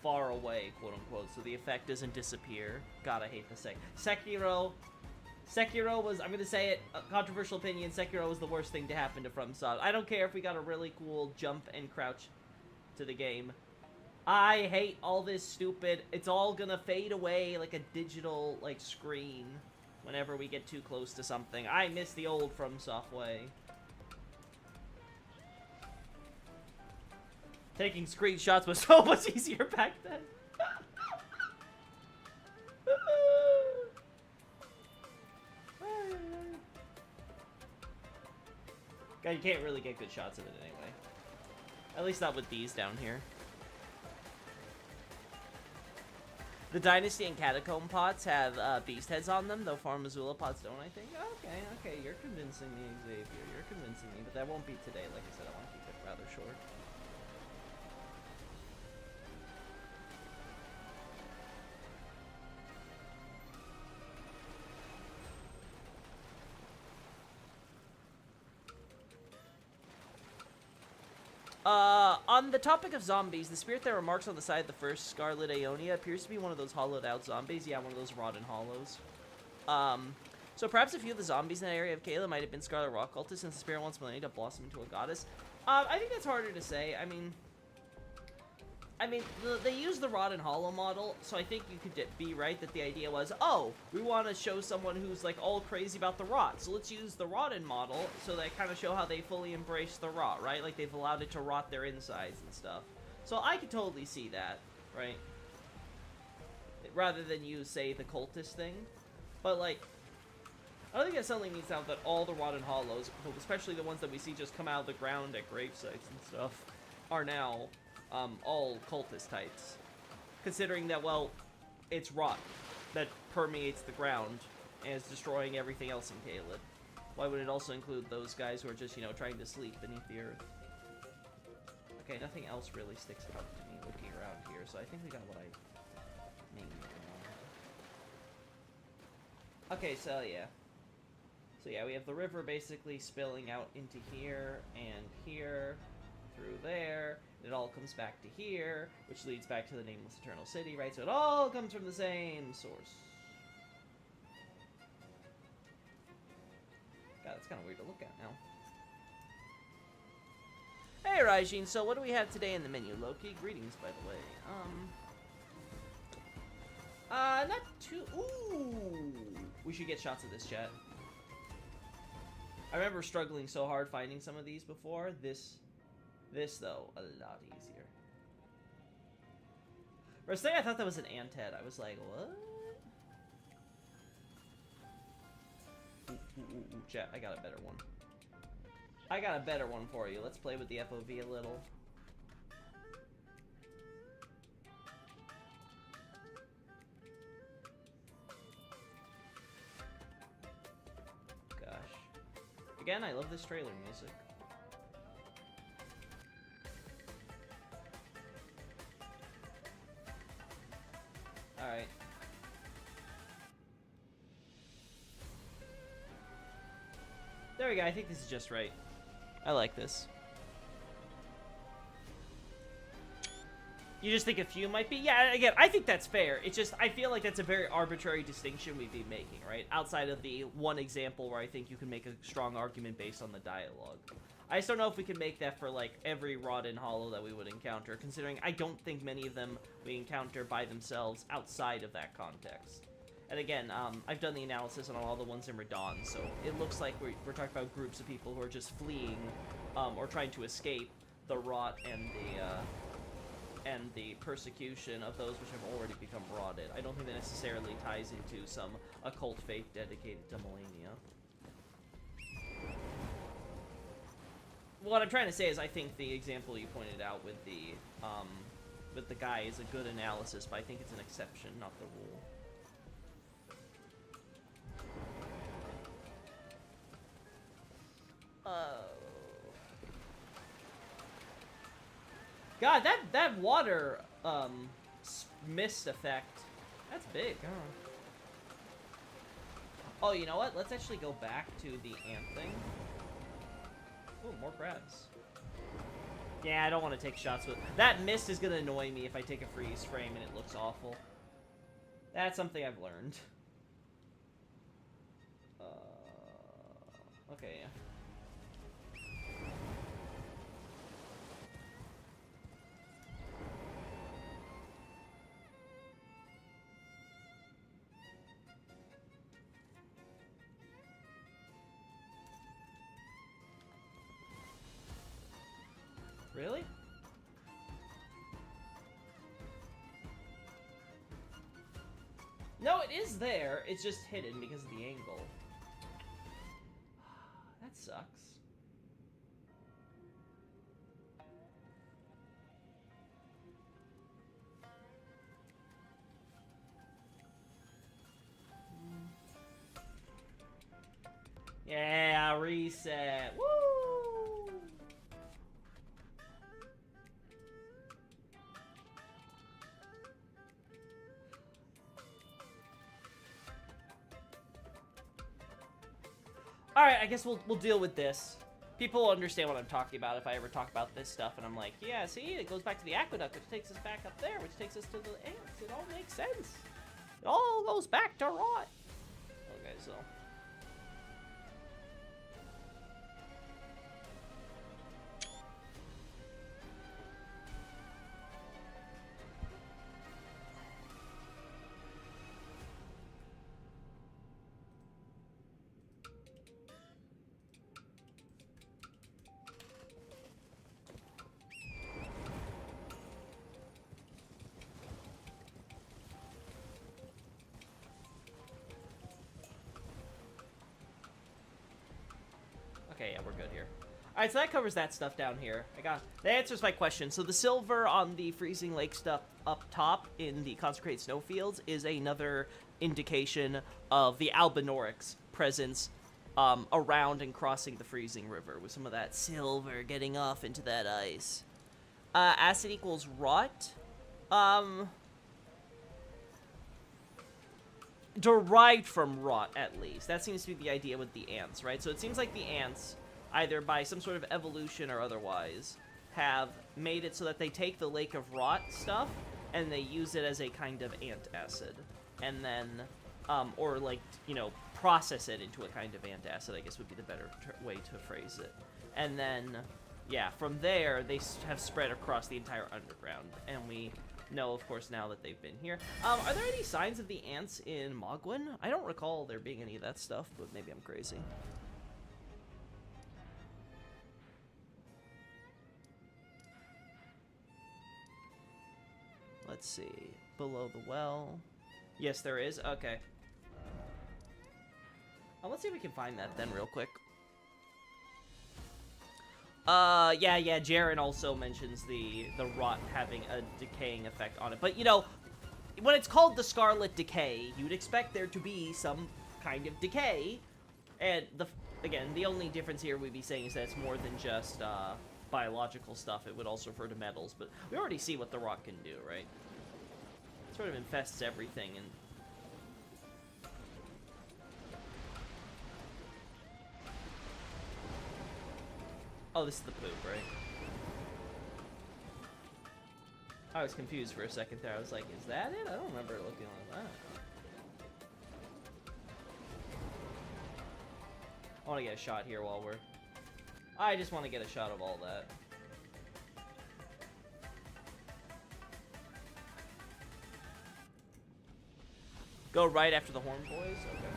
far away, quote unquote, so the effect doesn't disappear. God, I hate the Sekiro was, I'm gonna say it, a controversial opinion, Sekiro was the worst thing to happen to FromSoft. I don't care if we got a really cool jump and crouch to the game. I hate all this stupid, it's all gonna fade away like a digital, like, screen whenever we get too close to something. I miss the old FromSoft way. Taking screenshots was so much easier back then. God, you can't really get good shots of it anyway. At least not with these down here. The Dynasty and Catacomb pots have beast heads on them, though Farm Missoula pots don't, I think. Okay, you're convincing me, Xavier. You're convincing me, but that won't be today. Like I said, I want to keep it rather short. On the topic of zombies, the spirit that remarks on the side of the first Scarlet Aeonia appears to be one of those hollowed out zombies. Yeah, one of those rotten hollows. So perhaps a few of the zombies in that area of Kayla might have been Scarlet Rock cultists since the spirit wants Millennia to blossom into a goddess. I think that's harder to say. I mean, they use the Rotten Hollow model, so I think you could be right that the idea was, oh, we want to show someone who's, like, all crazy about the rot, so let's use the Rotten model so they kind of show how they fully embrace the rot, right? Like, they've allowed it to rot their insides and stuff. So I could totally see that, right? Rather than use, say, the cultist thing. But, like, I don't think that suddenly means now that all the Rotten Hollows, especially the ones that we see just come out of the ground at grave sites and stuff, are now all cultist types. Considering that, well, it's rot that permeates the ground and is destroying everything else in Caelid. Why would it also include those guys who are just, you know, trying to sleep beneath the earth? Okay, nothing else really sticks out to me looking around here, so I think we got what I named. Okay, so yeah. So yeah, we have the river basically spilling out into here and here, through there. And it all comes back to here, which leads back to the Nameless Eternal City, right? So it all comes from the same source. God, that's kind of weird to look at now. Hey, Raijin, so what do we have today in the menu? Loki, greetings, by the way. Not too... Ooh! We should get shots of this, chat. I remember struggling so hard finding some of these before. This, though, a lot easier. For a second, I thought that was an ant head. I was like, what? Ooh, chat, I got a better one. I got a better one for you. Let's play with the FOV a little. Gosh. Again, I love this trailer music. Alright. There we go. I think this is just right. I like this. You just think a few might be? Yeah, again, I think that's fair. It's just, I feel like that's a very arbitrary distinction we'd be making, right? Outside of the one example where I think you can make a strong argument based on the dialogue. I just don't know if we can make that for, like, every Rod and Hollow that we would encounter, considering I don't think many of them we encounter by themselves outside of that context. And again, I've done the analysis on all the ones in Radon, so it looks like we're talking about groups of people who are just fleeing, or trying to escape the rot and the persecution of those which have already become rotted. I don't think that necessarily ties into some occult faith dedicated to Malenia. What I'm trying to say is I think the example you pointed out with the guy is a good analysis, but I think it's an exception, not the rule. God, that water mist effect, that's big, huh? Oh, you know what? Let's actually go back to the ant thing. Oh, more crabs. Yeah, I don't want to take shots with... That mist is going to annoy me if I take a freeze frame and it looks awful. That's something I've learned. Okay, yeah. Really? No, it is there. It's just hidden because of the angle. That sucks. Yeah, reset. Woo! Alright, I guess we'll deal with this. People will understand what I'm talking about if I ever talk about this stuff, and I'm like, yeah, see, it goes back to the aqueduct, which takes us back up there, which takes us to the ants. It all makes sense. It all goes back to rot. Okay, so... Okay, yeah, we're good here. Alright, so that covers that stuff down here. That answers my question. So the silver on the Freezing Lake stuff up top in the Consecrated Snowfields is another indication of the Albinorix presence around and crossing the Freezing River, with some of that silver getting off into that ice. Acid equals rot. derived from rot, at least. That seems to be the idea with the ants, right? So it seems like the ants, either by some sort of evolution or otherwise, have made it so that they take the Lake of Rot stuff and they use it as a kind of ant acid. And then, or like, you know, process it into a kind of ant acid, I guess would be the better way to phrase it. And then, yeah, from there, they have spread across the entire underground. And we know, of course, now that they've been here. Are there any signs of the ants in Mogwin? I don't recall there being any of that stuff, but maybe I'm crazy. Let's see. Below the well. Yes, there is. Okay. Let's see if we can find that then real quick. Yeah, Jaren also mentions the rot having a decaying effect on it. But, you know, when it's called the Scarlet Decay, you'd expect there to be some kind of decay. And, again, the only difference here we'd be saying is that it's more than just, biological stuff. It would also refer to metals, but we already see what the rot can do, right? It sort of infests everything, and... Oh, this is the poop, right? I was confused for a second there. I was like, is that it? I don't remember it looking like that. I want to get a shot here while we're... I just want to get a shot of all that. Go right after the horn boys? Okay.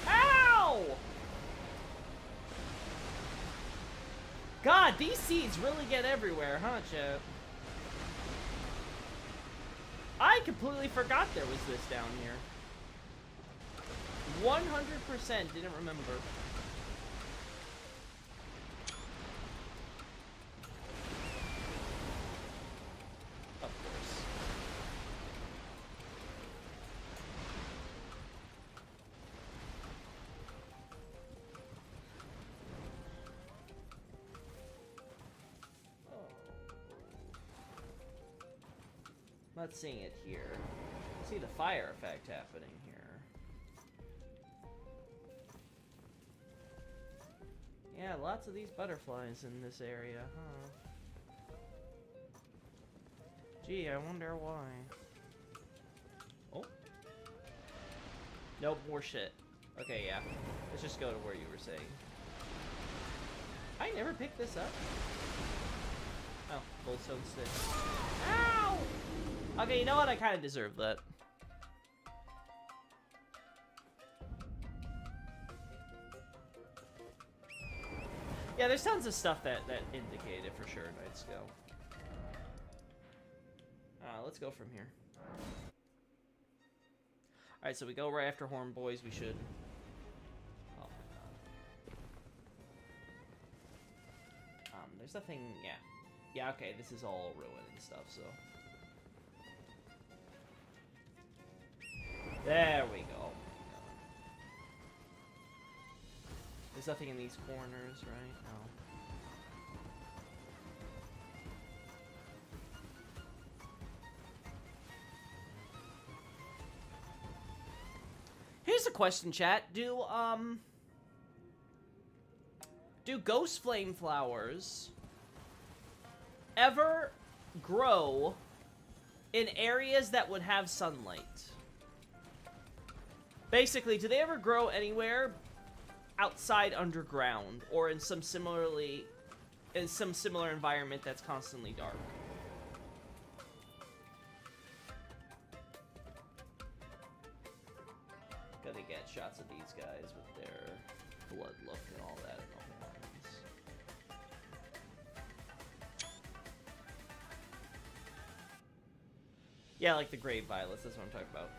Ow! God, these seeds really get everywhere, huh, Chet? I completely forgot there was this down here. 100% didn't remember. Of course. Not seeing it here. See the fire effect happening here. Yeah, lots of these butterflies in this area, huh? Gee, I wonder why. Oh. Nope, more shit. Okay, yeah. Let's just go to where you were saying. I never picked this up. Oh, goldstone stick. Ow! Okay, you know what? I kind of deserve that. Yeah, there's tons of stuff that indicate it for sure, Nightscale. Let's go from here. Alright, so we go right after Horn Boys. We should... Oh my god. There's nothing... Yeah. Yeah, okay, this is all ruin and stuff, so... There we go. There's nothing in these corners, right? No. Here's a question, chat. Do ghost flame flowers ever grow in areas that would have sunlight? Basically, do they ever grow anywhere outside underground or in some similar environment that's constantly dark? Gotta get shots of these guys with their blood look and all that in the horns. Yeah, like the grave violets, that's what I'm talking about.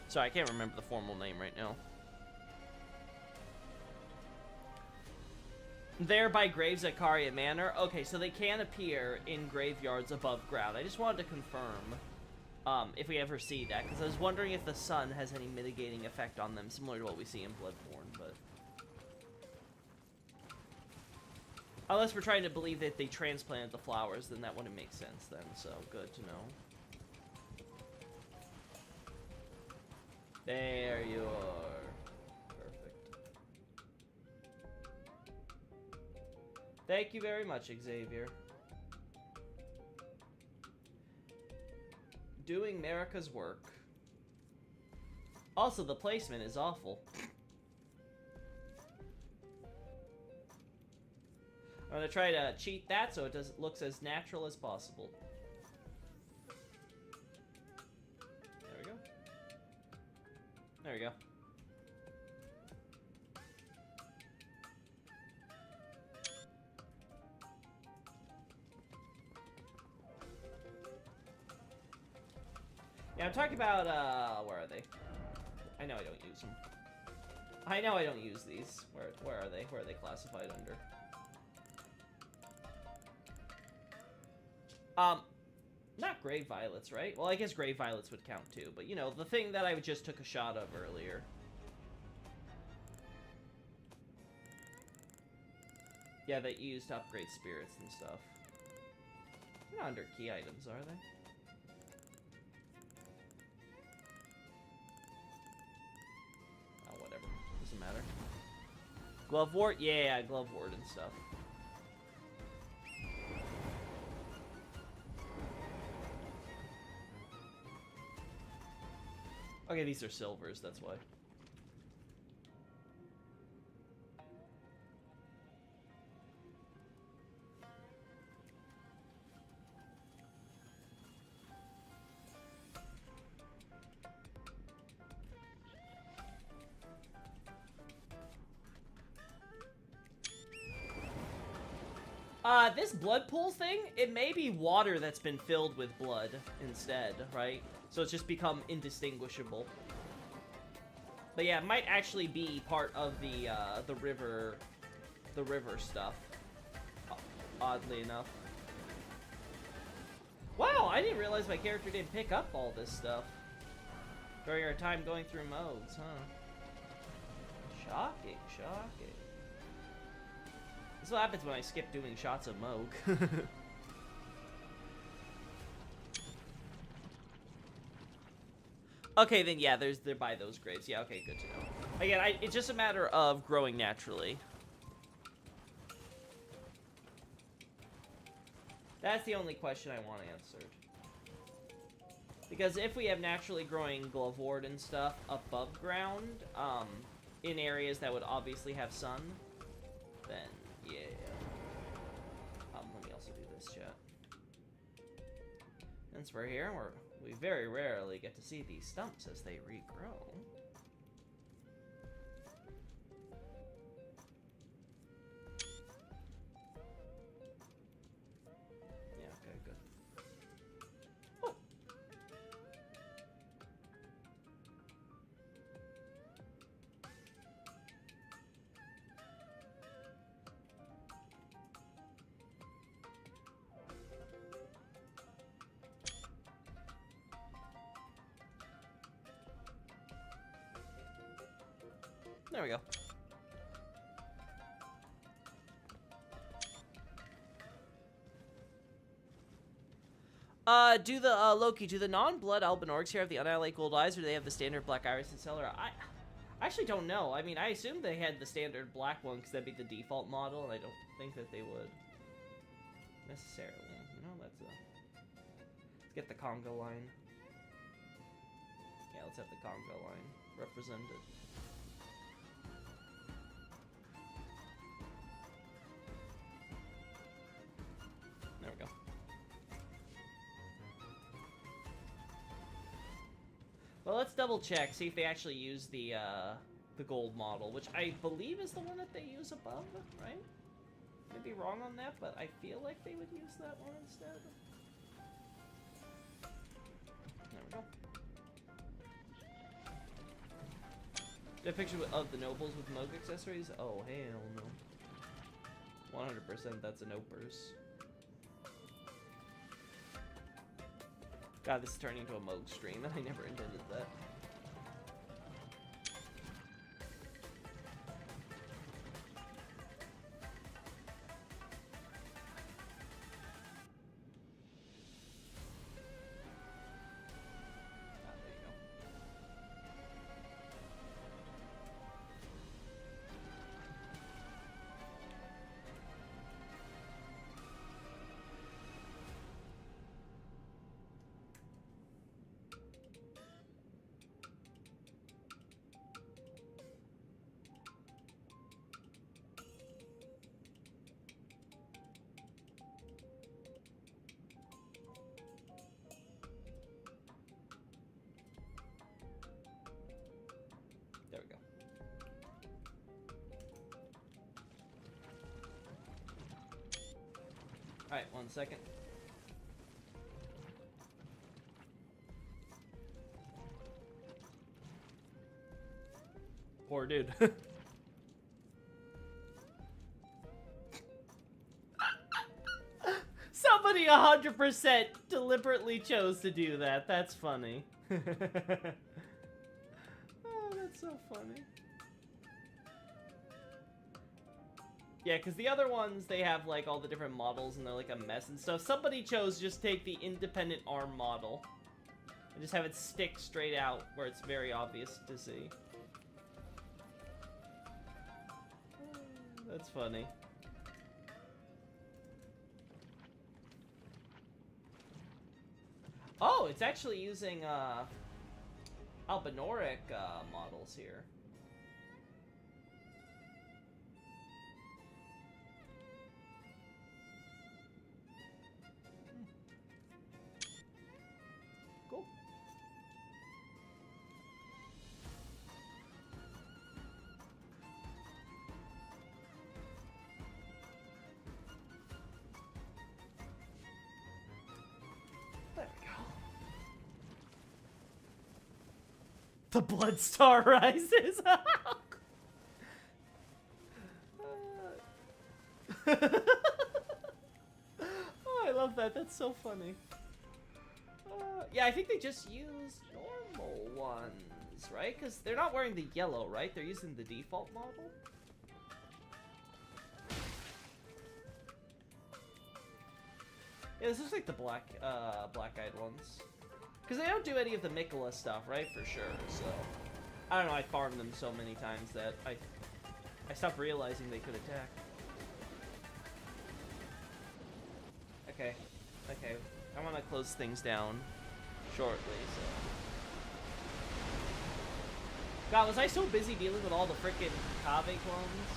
Sorry, I can't remember the formal name right now. There by graves at Caria Manor. Okay, so they can appear in graveyards above ground. I just wanted to confirm if we ever see that, because I was wondering if the sun has any mitigating effect on them, similar to what we see in Bloodborne, but... Unless we're trying to believe that they transplanted the flowers, then that wouldn't make sense then, so good to know. There you are. Perfect. Thank you very much, Xavier. Doing America's work. Also, the placement is awful. I'm gonna try to cheat that so it looks as natural as possible. There we go. There we go. Yeah, I'm talking about, where are they? I know I don't use them. I know I don't use these. Where are they? Where are they classified under? Not Grave Violets, right? Well, I guess Grave Violets would count too, but you know, the thing that I just took a shot of earlier. Yeah, that you use to upgrade spirits and stuff. They're not under key items, are they? Oh, whatever. Doesn't matter. Glove Ward? Yeah, Glove Ward and stuff. Okay, these are silvers, that's why. This blood pool thing, it may be water that's been filled with blood instead, right? So it's just become indistinguishable. But yeah, it might actually be part of the river stuff. Oddly enough. Wow, I didn't realize my character didn't pick up all this stuff during our time going through modes, huh? Shocking, shocking. This is what happens when I skip doing shots of Moog. Okay, then yeah, they're by those graves. Yeah, okay, good to know. Again, it's just a matter of growing naturally. That's the only question I want answered. Because if we have naturally growing Glovewort and stuff above ground, in areas that would obviously have sun, then yeah. Let me also do this, chat. Since we're here, we very rarely get to see these stumps as they regrow. Yeah, okay, good. Oh. There we go. Do the, Loki, do the non-blood Albinorgs here have the unalloyed gold eyes, or do they have the standard black iris and cellar? I actually don't know. I mean, I assume they had the standard black one, because that'd be the default model, and I don't think that they would necessarily. You know, let's get the Congo line. Yeah, let's have the Congo line represented. There we go. Well, let's double check, see if they actually use the gold model, which I believe is the one that they use above, right? Could be wrong on that, but I feel like they would use that one instead. There we go. Get a picture of the nobles with Moog accessories? Oh, hell no. 100% that's an Opers. God, this is turning into a Moog stream, and I never intended that. Ah, there you Alright, 1 second. Poor dude. Somebody 100% deliberately chose to do that. That's funny. Oh, that's so funny. Yeah, because the other ones, they have, like, all the different models, and they're, like, a mess and stuff. Somebody chose just take the independent ARM model and just have it stick straight out where it's very obvious to see. That's funny. Oh, it's actually using, Albinoric, models here. Cool. There we go. The Blood Star rises. Oh, I love that. That's so funny. Yeah, I think they just use normal ones, right? Because they're not wearing the yellow, right? They're using the default model. Yeah, this is like the black-eyed ones. Because they don't do any of the Mikola stuff, right? For sure, so... I don't know, I farmed them so many times that I stopped realizing they could attack. Okay. Okay. I want to close things down shortly, so... God, was I so busy dealing with all the frickin' Kave clones?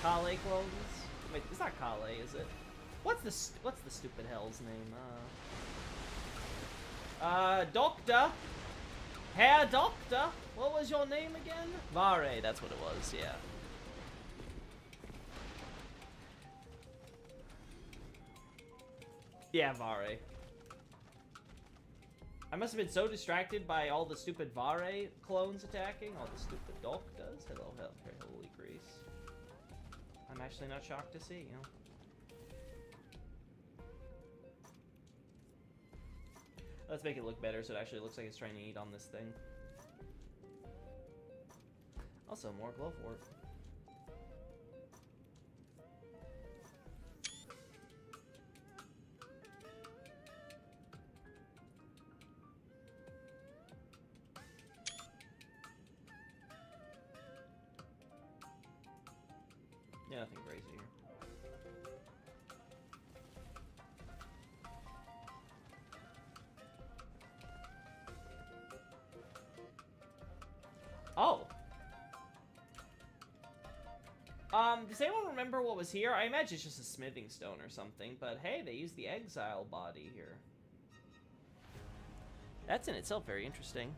Kale clones? Wait, it's not Kale, is it? What's the stupid hell's name? Doctor! Herr Doctor! What was your name again? Vare, that's what it was, yeah. Yeah, Vare. I must have been so distracted by all the stupid Vare clones attacking, all the stupid Doctors. Hello, holy grease. I'm actually not shocked to see, you know. Let's make it look better so it actually looks like it's trying to eat on this thing. Also, more glowwort. Yeah, nothing crazy here. Oh. Does anyone remember what was here? I imagine it's just a smithing stone or something, but hey, they used the exile body here. That's in itself very interesting.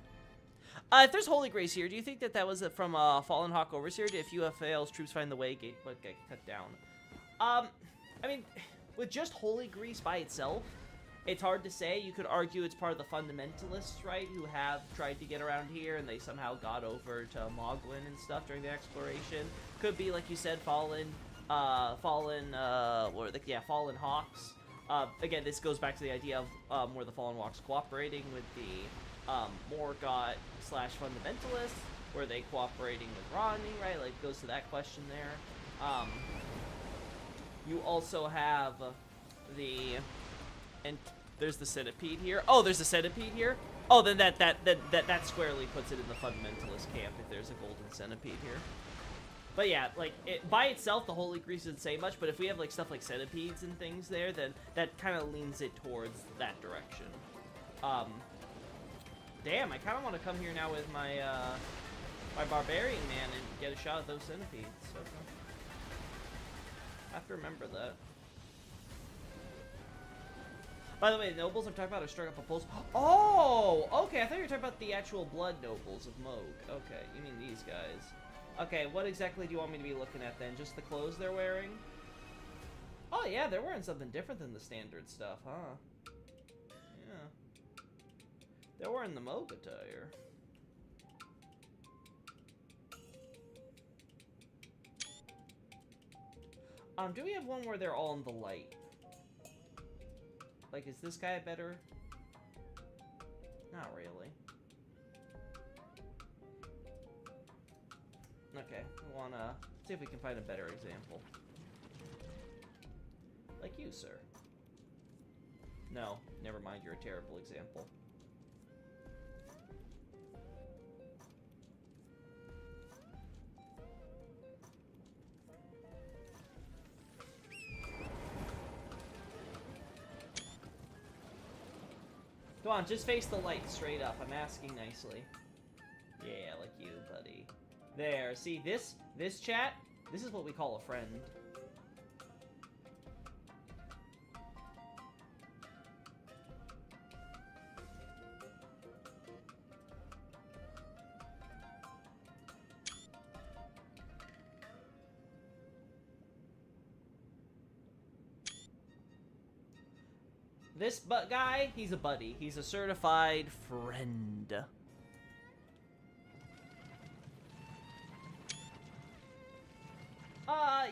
If there's Holy Grace here, do you think that that was from Fallen Hawk Overseer? If UFAL's troops find the way, gate would get cut down. I mean, with just Holy Grease by itself, it's hard to say. You could argue it's part of the fundamentalists, right, who have tried to get around here, and they somehow got over to Moglin and stuff during the exploration. Could be, like you said, Fallen Hawks. Again, this goes back to the idea of more the Fallen Hawks cooperating with the Morgott / fundamentalists, were they cooperating with Rodney, right? Like, goes to that question there. You also have and there's the centipede here. Oh, there's a centipede here. Oh, then that squarely puts it in the fundamentalist camp if there's a golden centipede here. But yeah, like, by itself, the Holy Grease doesn't say much, but if we have, like, stuff like centipedes and things there, then that kind of leans it towards that direction. Damn, I kind of want to come here now with my, my Barbarian Man and get a shot at those centipedes. Okay. I have to remember that. By the way, the nobles I'm talking about are struck up a pulse. Oh! Okay, I thought you were talking about the actual blood nobles of Mohg. Okay, you mean these guys. Okay, what exactly do you want me to be looking at then? Just the clothes they're wearing? Oh Oh yeah, they're wearing something different than the standard stuff, huh? Yeah. They're wearing the Moog attire. Do we have one where they're all in the light? Like, is this guy better? Not really. Okay, we wanna see if we can find a better example. Like you, sir. No, never mind, you're a terrible example. Come on, just face the light straight up. I'm asking nicely. Yeah, like you, buddy. There, see, this chat, this is what we call a friend. This guy, he's a buddy. He's a certified friend.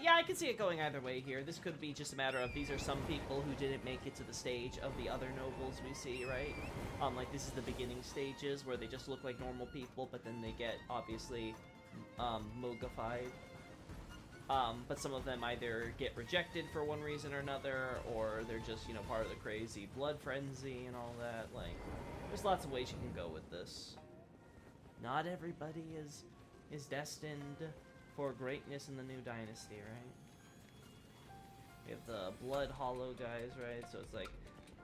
Yeah, I can see it going either way here. This could be just a matter of these are some people who didn't make it to the stage of the other nobles we see, right? Like, this is the beginning stages where they just look like normal people, but then they get, obviously, Moogified. But some of them either get rejected for one reason or another, or they're just, you know, part of the crazy blood frenzy and all that. Like, there's lots of ways you can go with this. Not everybody is destined for greatness in the new dynasty, right? We have the Blood Hollow guys, right? So it's like,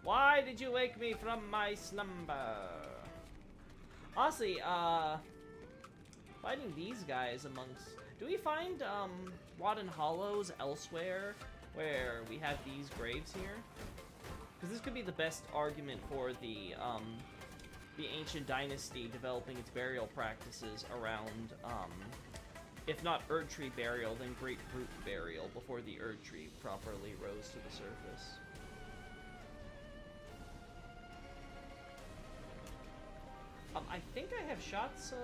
why did you wake me from my slumber? Honestly, finding these guys amongst... Do we find, Rotten Hollows elsewhere where we have these graves here? Because this could be the best argument for the ancient dynasty developing its burial practices around, if not Erdtree burial, then Great Brute burial before the Erdtree properly rose to the surface. I think I have shots of...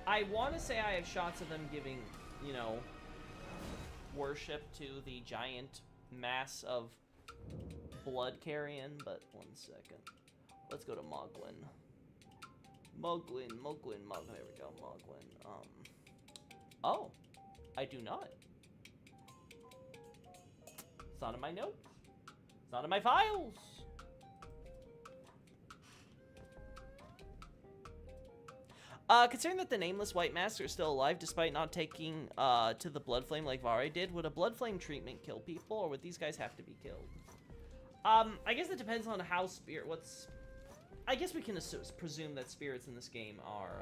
I want to say I have shots of them giving, you know, worship to the giant mass of blood carrion, but one second. Let's go to Moglin. Moglin, there we go, Moglin. Oh, I do not. It's not in my notes. It's not in my files. Considering that the Nameless White Masks are still alive despite not taking to the Blood Flame like Vare did, would a Blood Flame treatment kill people, or would these guys have to be killed? I guess it depends on how I guess we can presume that spirits in this game are,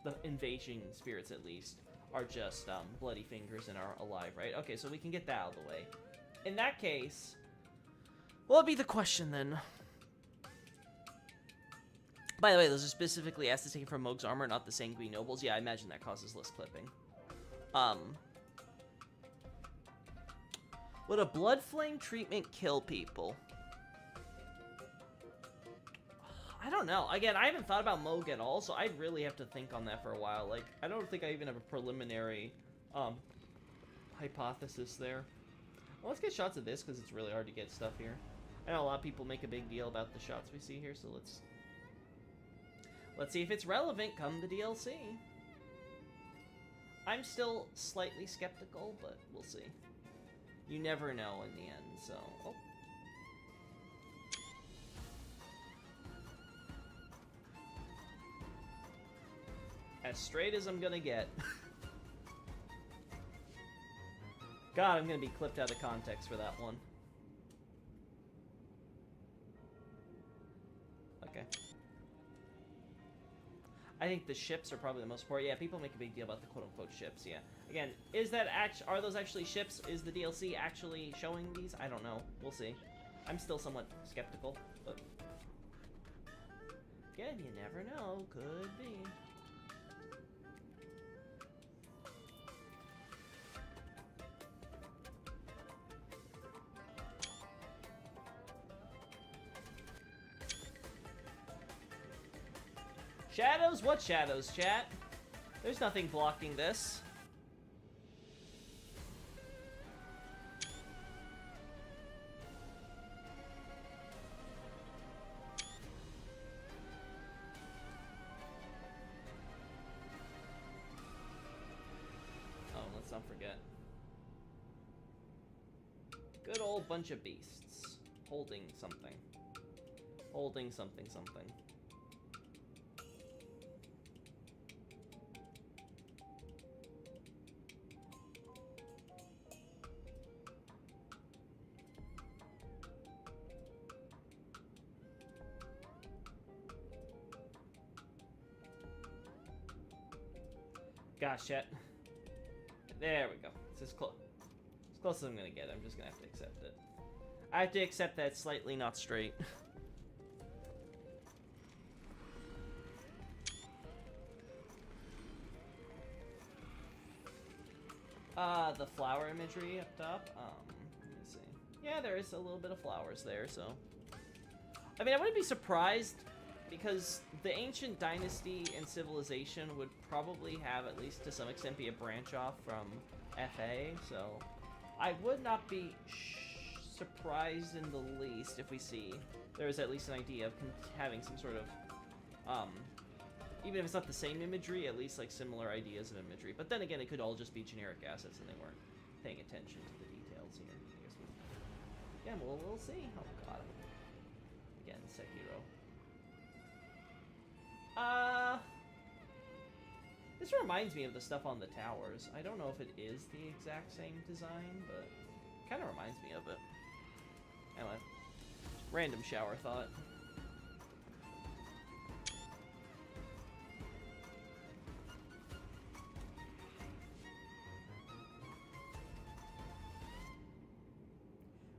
the invasion spirits at least, are just, bloody fingers and are alive, right? Okay, so we can get that out of the way. In that case, what'll be the question then? By the way, those are specifically asked to take from Moog's armor, not the Sanguine Nobles. Yeah, I imagine that causes less clipping. Would a Blood Flame treatment kill people? I don't know. Again, I haven't thought about Moog at all, so I'd really have to think on that for a while. Like, I don't think I even have a preliminary, hypothesis there. Well, let's get shots of this, because it's really hard to get stuff here. I know a lot of people make a big deal about the shots we see here, so let's see if it's relevant come the DLC. I'm still slightly skeptical, but we'll see. You never know in the end, so... Oh. As straight as I'm gonna get. God, I'm gonna be clipped out of context for that one. Okay. I think the ships are probably the most important. Yeah, people make a big deal about the quote-unquote ships, yeah. Again, are those actually ships? Is the DLC actually showing these? I don't know. We'll see. I'm still somewhat skeptical, but... Again, you never know. Could be. Shadows? What shadows, chat? There's nothing blocking this. Oh, let's not forget. Good old bunch of beasts. Holding something. Holding something. Gosh, chat. There we go. It's as close as I'm gonna get. I'm just gonna have to accept it. I have to accept that it's slightly not straight. The flower imagery up top. Let me see. Yeah, there is a little bit of flowers there, so. I mean, I wouldn't be surprised because the ancient dynasty and civilization would probably have, at least to some extent, be a branch off from FA, so I would not be surprised in the least if we see there's at least an idea of having some sort of, even if it's not the same imagery, at least like similar ideas of imagery. But then again, it could all just be generic assets and they weren't paying attention to the details here. I guess yeah, we'll see. Oh god. Again, Sekiro. This reminds me of the stuff on the towers. I don't know if it is the exact same design, but it kind of reminds me of it. Anyway, random shower thought.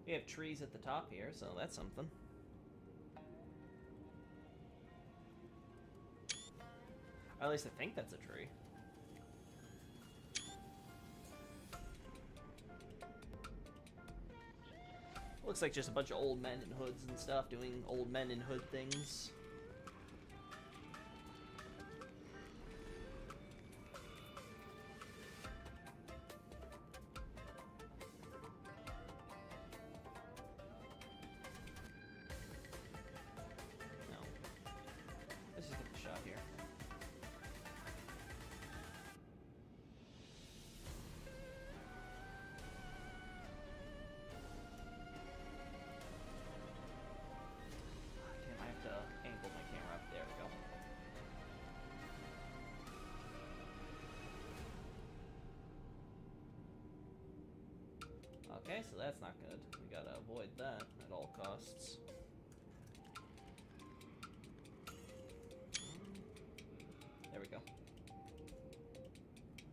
We have trees at the top here, so that's something. Or at least I think that's a tree. Looks like just a bunch of old men in hoods and stuff doing old men in hood things. No. Let's just get the shot here. Okay, so that's not good. We gotta avoid that at all costs. There we go.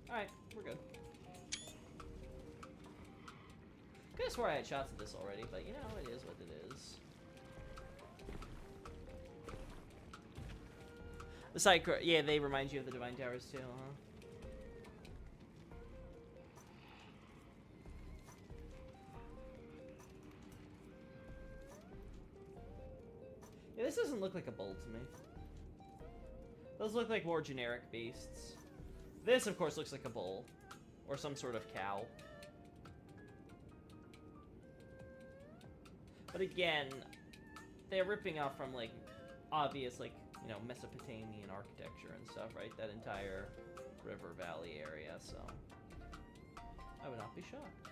Alright, we're good. Could've swore I had shots at this already, but you know, it is what it is. The side, yeah, they remind you of the Divine Towers too, huh? Yeah, this doesn't look like a bull to me. Those look like more generic beasts. This, of course, looks like a bull. Or some sort of cow. But again, they're ripping off from, like, obvious, like, you know, Mesopotamian architecture and stuff, right? That entire river valley area, so I would not be shocked.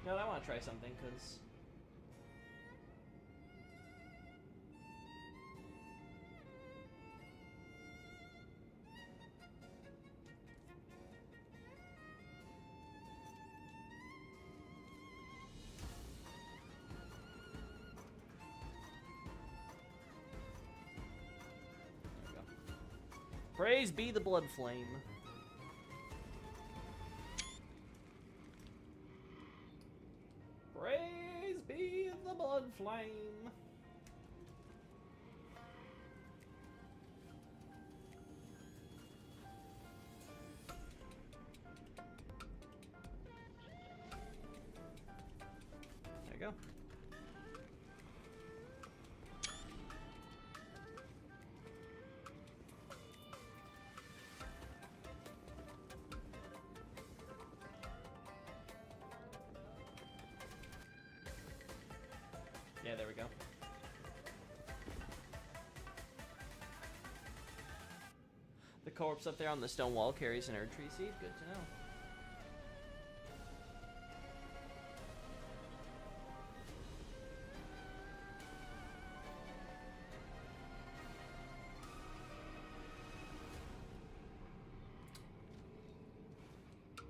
No, I want to try something, because... There we go. Praise be the blood flame. Praise be the blood flame. go. Yeah, there we go. The corpse up there on the stone wall carries an Erdtree seed. Good to know.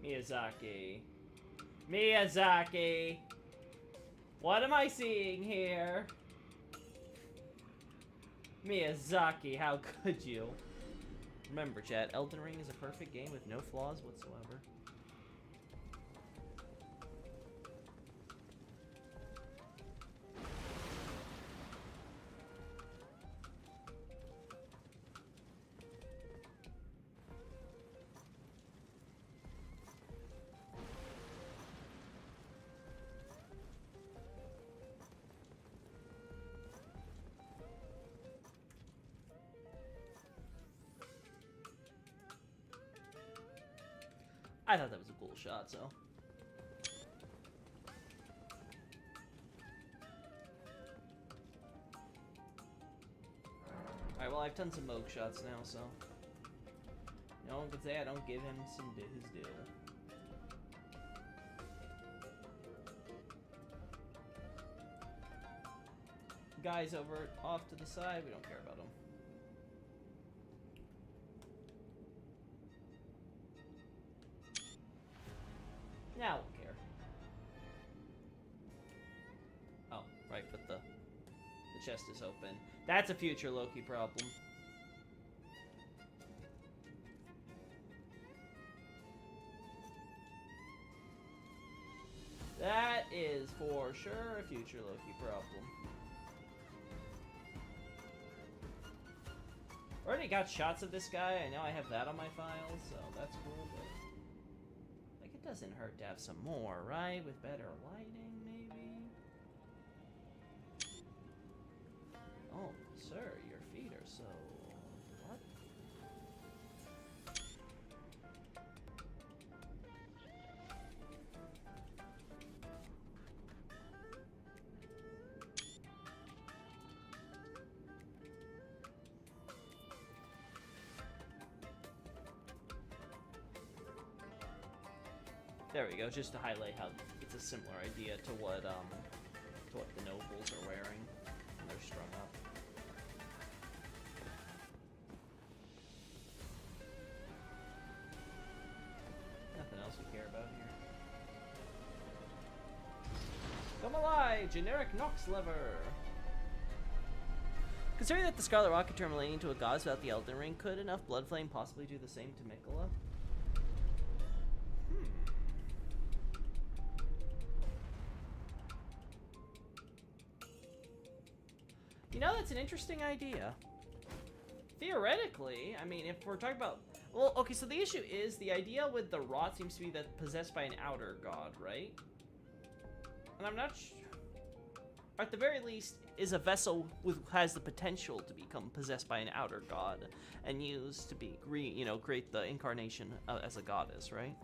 Miyazaki. Miyazaki! What am I seeing here? Miyazaki, how could you? Remember, chat, Elden Ring is a perfect game with no flaws whatsoever. I thought that was a cool shot, so. Alright, well, I've done some Moog shots now, so. No one could say I don't give him his due. Guys over off to the side, we don't care about them. Now we'll care. Oh, right, but the chest is open. That's a future Loki problem. That is for sure a future Loki problem. Already got shots of this guy. I know I have that on my files, so that's cool, but like it doesn't hurt to have some more, right? With better lighting, maybe? Oh, sir, your feet are so... what? There we go, just to highlight how it's a similar idea to what the nobles are wearing when they're strung up. Nothing else we care about here. Come alive! Generic Nox lever! Considering that the Scarlet Rocket turned Malenia into a goddess without the Elden Ring, could enough Bloodflame possibly do the same to Miquella? You know, that's an interesting idea. Theoretically, I mean, if we're talking about... well, okay, so the issue is, the idea with the rot seems to be that possessed by an outer god, right? And I'm not sure... at the very least, is a vessel has the potential to become possessed by an outer god and used to be, you know, create the incarnation as a goddess, right?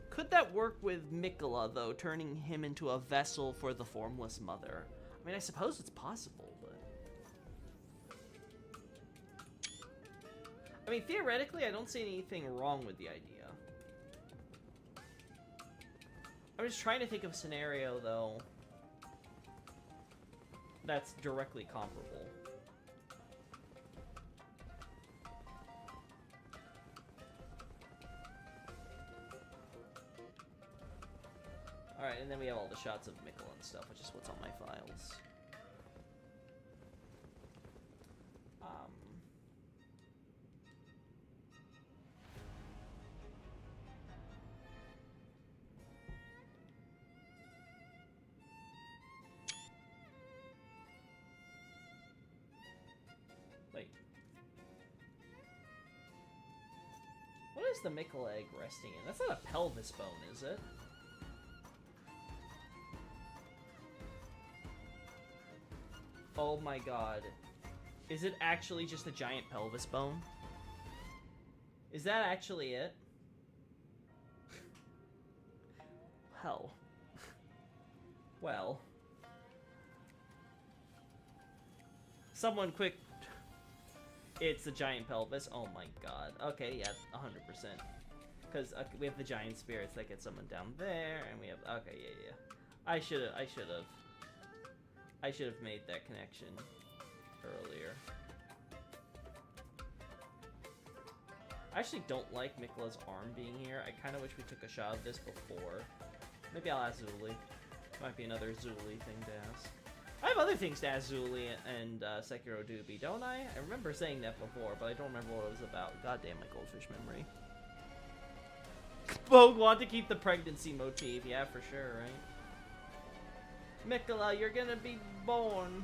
Could that work with Miquella, though, turning him into a vessel for the Formless Mother? I mean, I suppose it's possible, but... I mean, theoretically, I don't see anything wrong with the idea. I'm just trying to think of a scenario, though, that's directly comparable. Alright, and then we have all the shots of Miquella and stuff, which is what's on my files. Wait. What is the Miquella egg resting in? That's not a pelvis bone, is it? Oh my god. Is it actually just a giant pelvis bone? Is that actually it? Hell. Well. Someone quick. It's the giant pelvis. Oh my god. Okay, yeah, 100%. Because we have the giant spirits that get summoned down there, and we have. Okay, yeah. I should have made that connection earlier. I actually don't like Mikla's arm being here. I kind of wish we took a shot of this before. Maybe I'll ask Zuli. Might be another Zuli thing to ask. I have other things to ask Zuli and Sekiro Doobie, don't I? I remember saying that before, but I don't remember what it was about. God damn my goldfish memory. Bogue want to keep the pregnancy motif. Yeah, for sure, right? Mikla, you're gonna be born.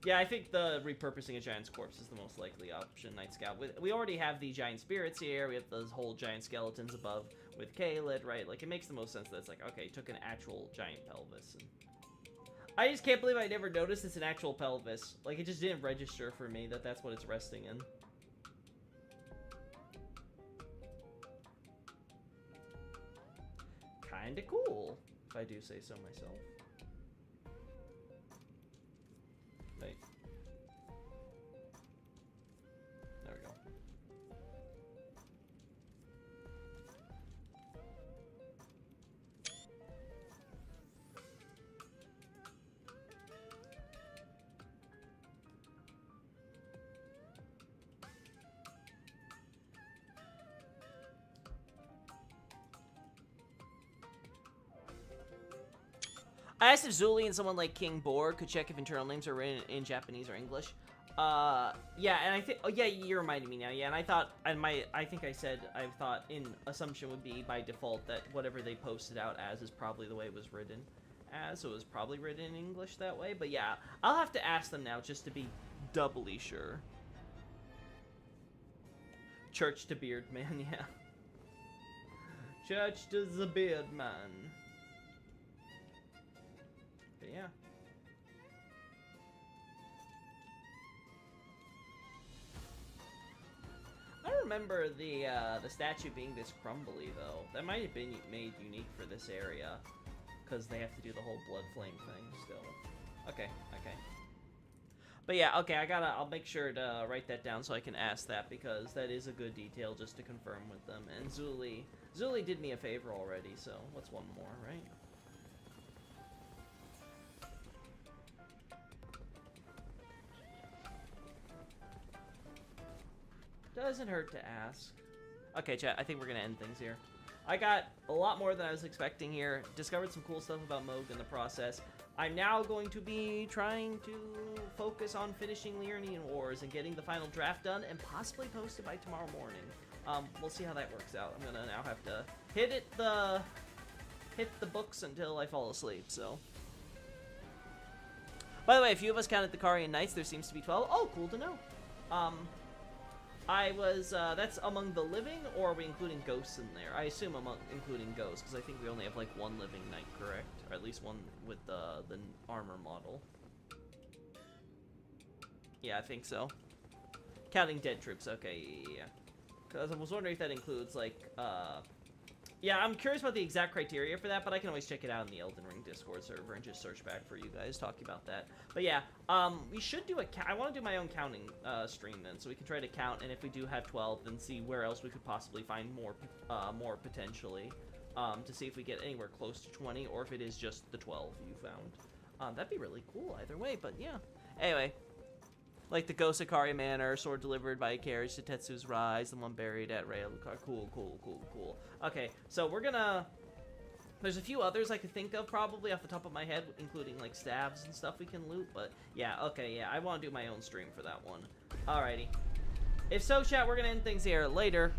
Yeah, I think the repurposing a giant's corpse is the most likely option, Night Scout. We already have the giant spirits here. We have those whole giant skeletons above with Caelid, right? Like, it makes the most sense that it's like, okay, took an actual giant pelvis. And I just can't believe I never noticed it's an actual pelvis. Like, it just didn't register for me that that's what it's resting in. Kinda cool, if I do say so myself. Right. There we go. I asked if Zuli and someone like King Borg could check if internal names are written in Japanese or English. Yeah, and I think, oh yeah, you reminded me now. Yeah, and I thought, I think I said, I thought in assumption would be by default that whatever they posted out as is probably the way it was written as, so it was probably written in English that way. But yeah, I'll have to ask them now just to be doubly sure. Church to beard man, yeah. Church to the beard man. But yeah. I don't remember the statue being this crumbly though. That might have been made unique for this area, because they have to do the whole blood flame thing still. Okay. But yeah, okay, I'll make sure to write that down so I can ask that, because that is a good detail just to confirm with them. And Zuli did me a favor already, so what's one more, right? Doesn't hurt to ask. Okay, chat, I think we're gonna end things here. I got a lot more than I was expecting here. Discovered some cool stuff about Mohg in the process. I'm now going to be trying to focus on finishing Liurnian Wars and getting the final draft done and possibly post it by tomorrow morning. We'll see how that works out. I'm gonna now have to hit the books until I fall asleep, so. By the way, a few of us counted the Karian Knights. There seems to be 12. Oh, cool to know. I was, that's among the living, or are we including ghosts in there? I assume including ghosts, because I think we only have, like, one living knight, correct? Or at least one with the armor model. Yeah, I think so. Counting dead troops, okay, yeah. Because I was wondering if that includes, like, yeah, I'm curious about the exact criteria for that, but I can always check it out in the Elden Ring Discord server and just search back for you guys talking about that. But yeah, we should do I want to do my own counting stream then, so we can try to count, and if we do have 12, then see where else we could possibly find more potentially, to see if we get anywhere close to 20, or if it is just the 12 you found. That'd be really cool either way, but yeah. Anyway. Like the Ghost Akari Manor, sword delivered by a carriage to Tetsu's Rise, the one buried at Rayalukar. Cool. Okay, so we're gonna... There's a few others I could think of probably off the top of my head, including like staves and stuff we can loot, but yeah, okay, yeah, I want to do my own stream for that one. Alrighty. If so, chat, we're gonna end things here. Later.